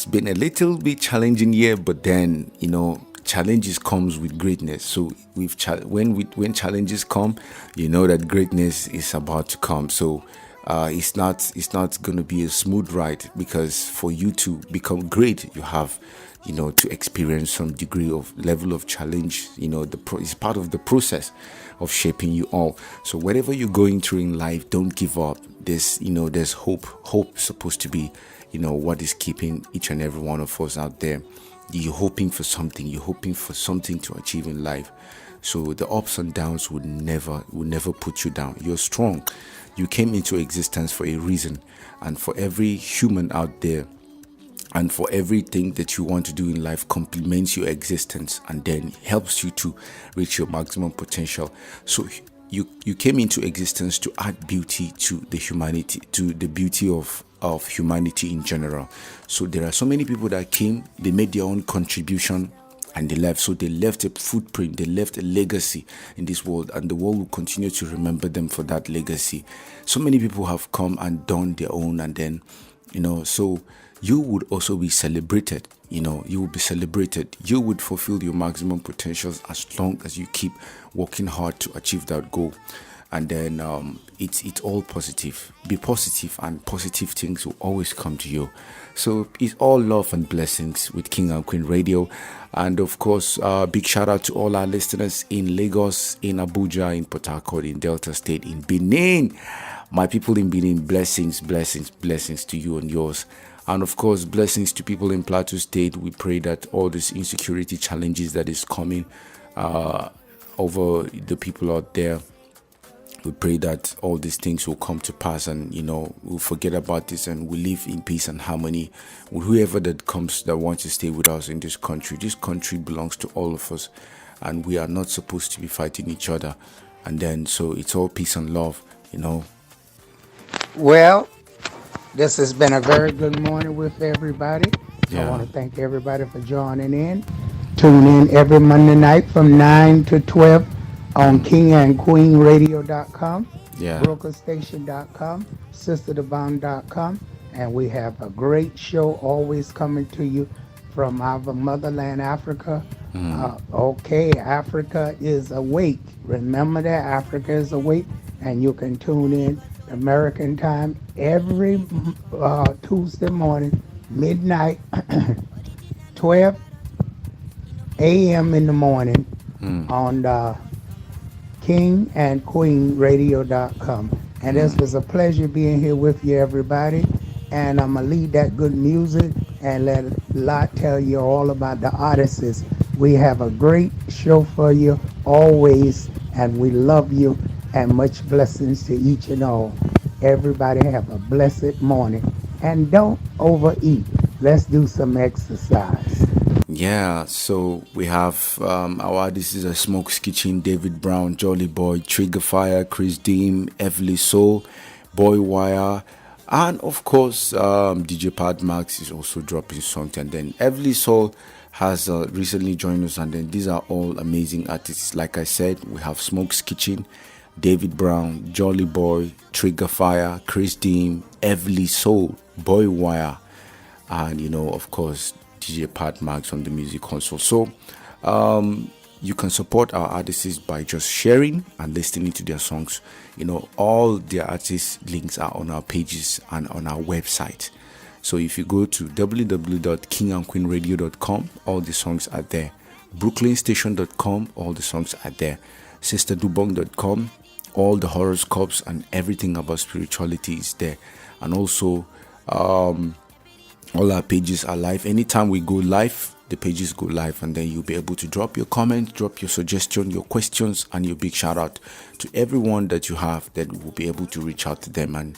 been a little bit challenging year, but then, challenges comes with greatness. So when challenges come, you know that greatness is about to come. So it's not going to be a smooth ride, because for you to become great, you have to experience some degree of level of challenge. It's part of the process of shaping you all. So whatever you're going through in life, don't give up. There's hope supposed to be what is keeping each and every one of us out there. You're hoping for something to achieve in life. So the ups and downs would never put you down. You're strong. You came into existence for a reason. And for every human out there, and for everything that you want to do in life, complements your existence and then helps you to reach your maximum potential. So you came into existence to add beauty to the humanity, to the beauty of humanity in general. So there are so many people that came, they made their own contribution and they left. So they left a footprint, they left a legacy in this world, and the world will continue to remember them for that legacy. So many people have come and done their own, and then so you would also be celebrated. You would be celebrated. You would fulfill your maximum potentials as long as you keep working hard to achieve that goal. And then it's all positive. Be positive, and positive things will always come to you. So it's all love and blessings with King and Queen Radio. And of course, big shout out to all our listeners in Lagos, in Abuja, in Port Harcourt, in Delta State, in Benin. My people in Benin, blessings to you and yours. And of course, blessings to people in Plateau State. We pray that all these insecurity challenges that is coming over the people out there, we pray that all these things will come to pass, and we'll forget about this and we live in peace and harmony with whoever that comes that wants to stay with us in this country. This country belongs to all of us, and we are not supposed to be fighting each other. And then so it's all peace and love. Well, this has been a very good morning with everybody. Yeah. I want to thank everybody for joining in. Tune in every Monday night from 9 to 12 on kingandqueenradio.com, Yeah. brokerstation.com, sisterdevon.com, and we have a great show always coming to you from our motherland, Africa. Okay, Africa is awake. Remember that Africa is awake, and you can tune in American time every Tuesday morning, midnight, 12 a.m. in the morning on kingandqueenradio.com. And this was a pleasure being here with you, everybody. And I'm going to lead that good music and let Lot tell you all about the artists. We have a great show for you always, and we love you, and much blessings to each and all. Everybody have a blessed morning, and don't overeat. Let's do some exercise. Yeah, so we have this is a Smoke's Kitchen, David Brown, Jolly Boy, Trigger Fire, Chris Deem, Everly Soul, Boy Wire, and of course DJ Pat Max is also dropping songs. And then Everly Soul has recently joined us, and then these are all amazing artists. Like I said, we have Smoke's Kitchen, David Brown, Jolly Boy, Trigger Fire, Chris Deem, Everly Soul, Boy Wire, and of course DJ Pat Max on the music console. So you can support our artists by just sharing and listening to their songs. All their artists links are on our pages and on our website. So if you go to www.kingandqueenradio.com, all the songs are there. brooklynstation.com, all the songs are there. sisterdubong.com, all the horoscopes and everything about spirituality is there. And also all our pages are live. Anytime we go live, the pages go live, and then you'll be able to drop your comment, drop your suggestion, your questions, and your big shout out to everyone that you have, that will be able to reach out to them and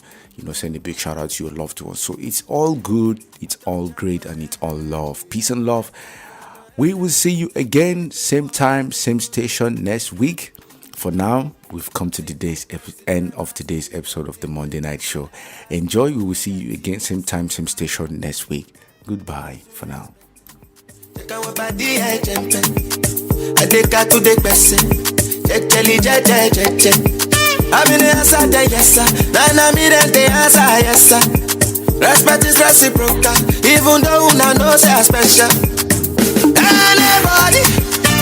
send a big shout out to your loved ones. So it's all good, it's all great, and it's all love. Peace and love. We will see you again, same time, same station next week. For now, we've come to the end of today's episode of the Monday Night Show. Enjoy. We will see you again, same time, same station next week. Goodbye for now. Respect is reciprocal, even though una know say I special. Anybody,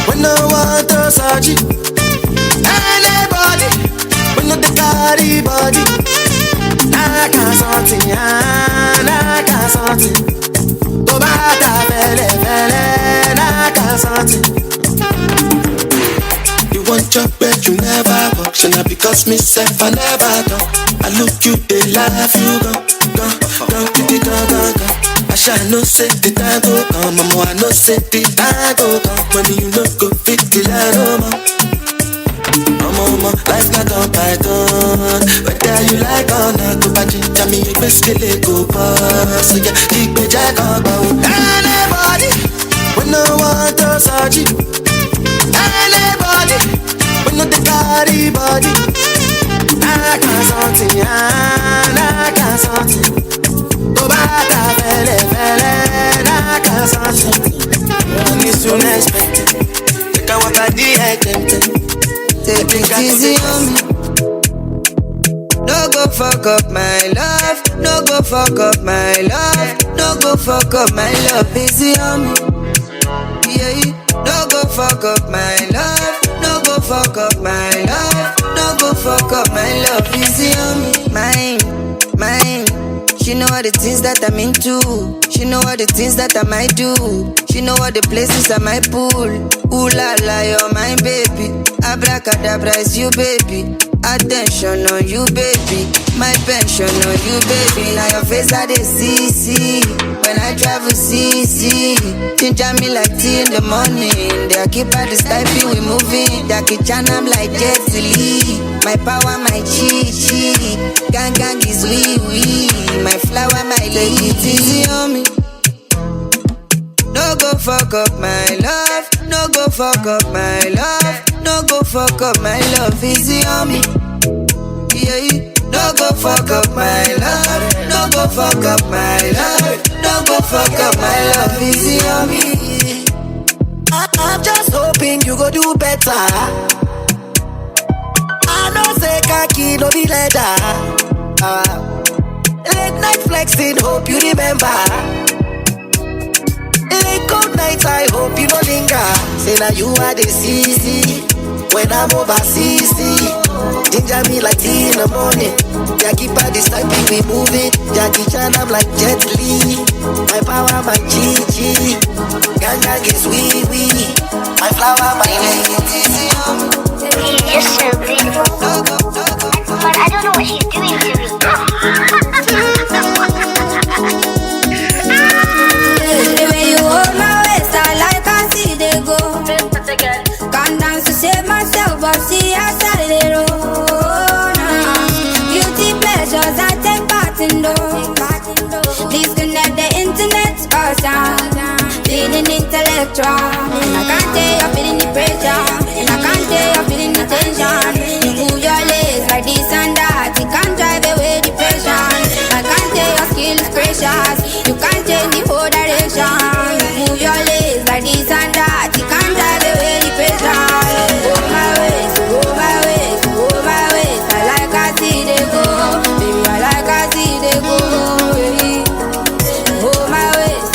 we no want to search it. Anybody, we no the carry body. I can't something. Go back to bele, I can't something. You want job where you never work, so now because myself I never done. I look you, they laugh, you go. I shall no say the time go come, mama. I no say the time go come. When you no go fit the line, no more. Mama, life not on python. Whether you like or not, go back and tell me you best kill it, go pass. So yeah, keep me jack on bow. Anybody, we no want to search it. Anybody, we no the body body. I can't something. Go back to bele, I can't something. And it's soon expected. Take a walk at the edge. Take it easy on me. No go fuck up my love. No go fuck up my love. No go fuck up my love. Easy on me. Yeah. No go fuck up my love. No go fuck up my love. No go fuck up my love. Easy on me. Mine. She know all the things that I'm into. She know all the things that I might do. She know all the places I might pull. Ooh la la, you're my baby. Abracadabra is you, baby. Attention on you, baby. My pension on you, baby. Now your face I dey see. When I travel, see. Ginger me like tea in the morning. They keep at the stipend, we moving. Their kitchen, I'm like Jet Li. My power, my chi. Gang is wee. My flower, my lady. Take it easy on me. No go fuck up my love. No go fuck up my love. No go fuck up my love. Easy on me. Yeah. No go fuck up my love. No go fuck up my love. No go fuck up my love. Easy on me. I'm just hoping you go do better. I know say khaki no be leather. Late night flexing, hope you remember. Late cold nights, I hope you don't linger. Say now you are the CC. When I'm overseas, ginger me like tea in the morning. Jackie by this time we moving. Jackie Chan, I'm like Jet Li. My power, my chi. Gang is wee. My flower, my lady. He's just so beautiful. But I don't know what she's doing to me. The way you hold my waist, I like I see they go. Can't dance to save myself, but see how sad they roll. Beauty pleasures I take part in those. Please connect the internet or sound. Feeling intellectual, and I can't tell you're feeling the pressure, and I can't tell you're feeling the tension. You move your legs like this and that, you can't drive away depression. I can't tell your skill is precious, you can't change the whole direction. You move your legs like this and that, you can't drive away depression. Hold my waist, I like I see they go, baby I like I see they go, baby. Hold my waist,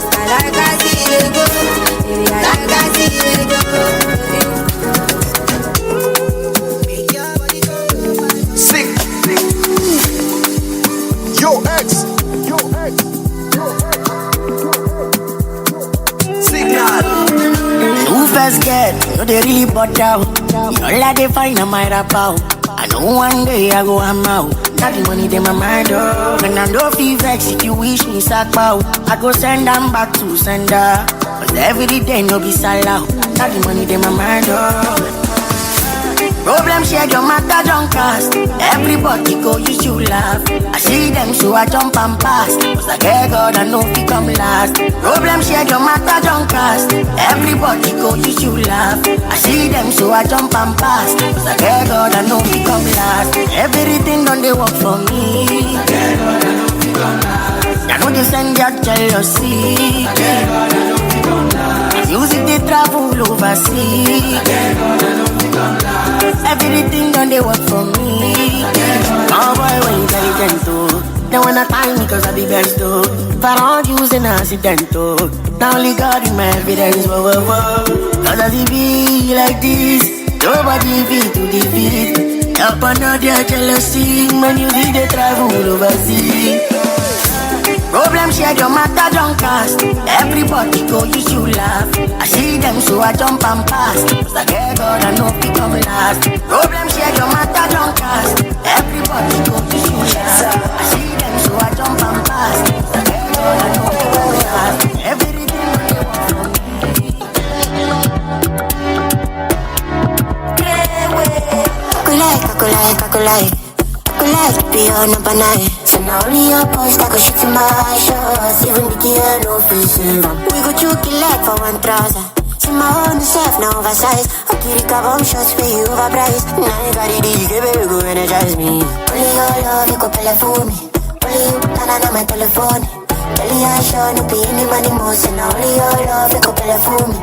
I like I see they they really bought out. All I they find on my rap out. I know one day I go I'm out. Not the money they my mind up. When I know feel vex if you wish me sack out. I go send them back to sender. Cause every day no be salad. Not the money they my mind up. Problem share your matter don't cast. Everybody go use you laugh. I see them so I jump and pass. Cause I get God I know we come last. Problem share your matter don't cast. Everybody go use you laugh. I see them so I jump and pass. Cause I get God I know we come last. Everything done they work for me. I get God I know we come last. I know they send your jealousy. I get God I know we come last. Music they travel overseas. I get God I know we come last. Everything done they work for me. Oh boy, when intelligent too. They wanna time me cause I be best too. If I don't use an accident too. Now only God in my evidence, whoa, whoa, whoa. Cause as it be like this, nobody be to defeat. Up under their jealousy, when you see they travel overseas. Problem share your matter don't cast. Everybody go use you laugh. I see them so I jump and pass. Cause I get God I know we come last. Problem share your matter don't cast. Everybody go use you laugh. I see them so I jump and pass. Cause I get God I know we come last. Everything they want from me. Kakulai, be on a banana. So now only your post I go shoot to my shots. Even the gear no fishing. We go choke it like for one trouser. See my own chef now oversized. I kill it bomb shots for you overpriced. Now you got it, baby, go energize me. Only your love you go play for me. Only you na my telephone. Only I show no be any money more. So now only your love you go play for me.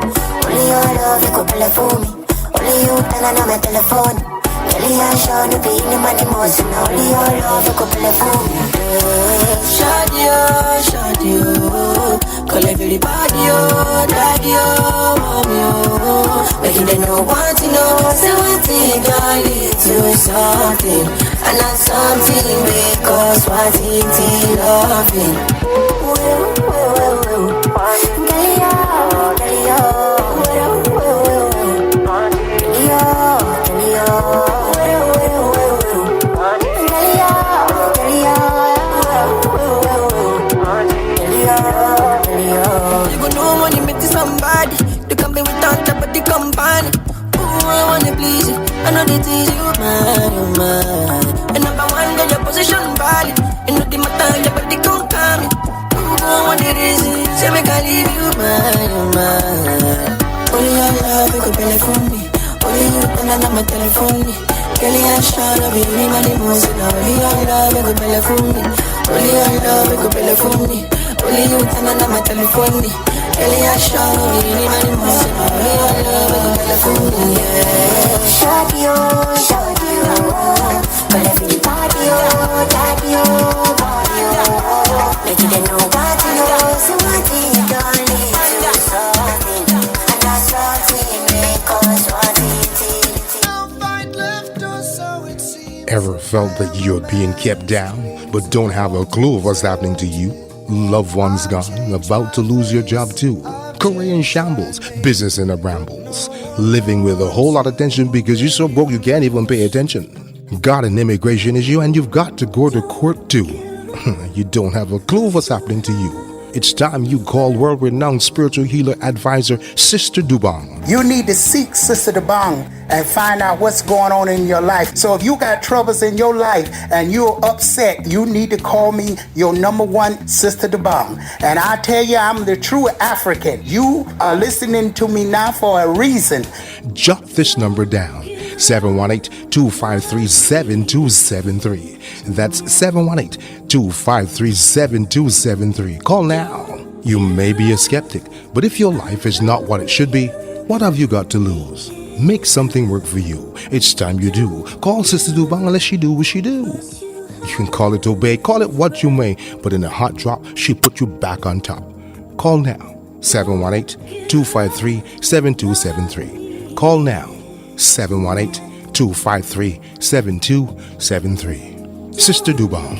Only your love you go play for me. Only you na my telephone. Only I show no be any money more. So now only your love you go play for me. Shadi oh, call everybody oh, daddy oh, mommy oh. Making them know want to know. Say one thing gon' lead to something, and not something because one thing till loving. Somebody, they come be without top of the company. Ooh, I wanna please you. I know they tease you, man. And number one, get your position valid. And know the matter, your body gon' come in. Ooh, I want the reason. Say me can leave you, man. Only your love, you could play for me. Only you, and I know my telephone. Girl, you ain't sure of me, me money most. Only your love, you could play for me. Only your love, you could play for me. Only you, and I know my telephone. Girl, you show me any money more. Only your love is a telephone, yeah. Shawty, oh, shawty, oh. Call every party, oh, daddy, oh, body, oh. Make it know what you know. So what you don't need to something. And that's something because what it is. Ever felt that you're being kept down, but don't have a clue of what's happening to you? Loved ones gone, about to lose your job too. Career in shambles, business in a brambles. Living with a whole lot of tension because you're so broke you can't even pay attention. Got an immigration issue and you've got to go to court too. You don't have a clue of what's happening to you. It's time you call world-renowned spiritual healer advisor Sister Dobong. You need to seek Sister Dobong and find out what's going on in your life. So if you got troubles in your life and you're upset, you need to call me your number one Sister Dobong. And I tell you, I'm the true African. You are listening to me now for a reason. Jot this number down. 718-253-7273. That's 718-253-7273. Call now. You may be a skeptic, but if your life is not what it should be, what have you got to lose? Make something work for you. It's time you do. Call Sister Dobong and let she do what she do. You can call it obey, call it what you may, but in a hot drop, she put you back on top. Call now. 718-253-7273. Call now. 718-253-7273. Sister Dobong.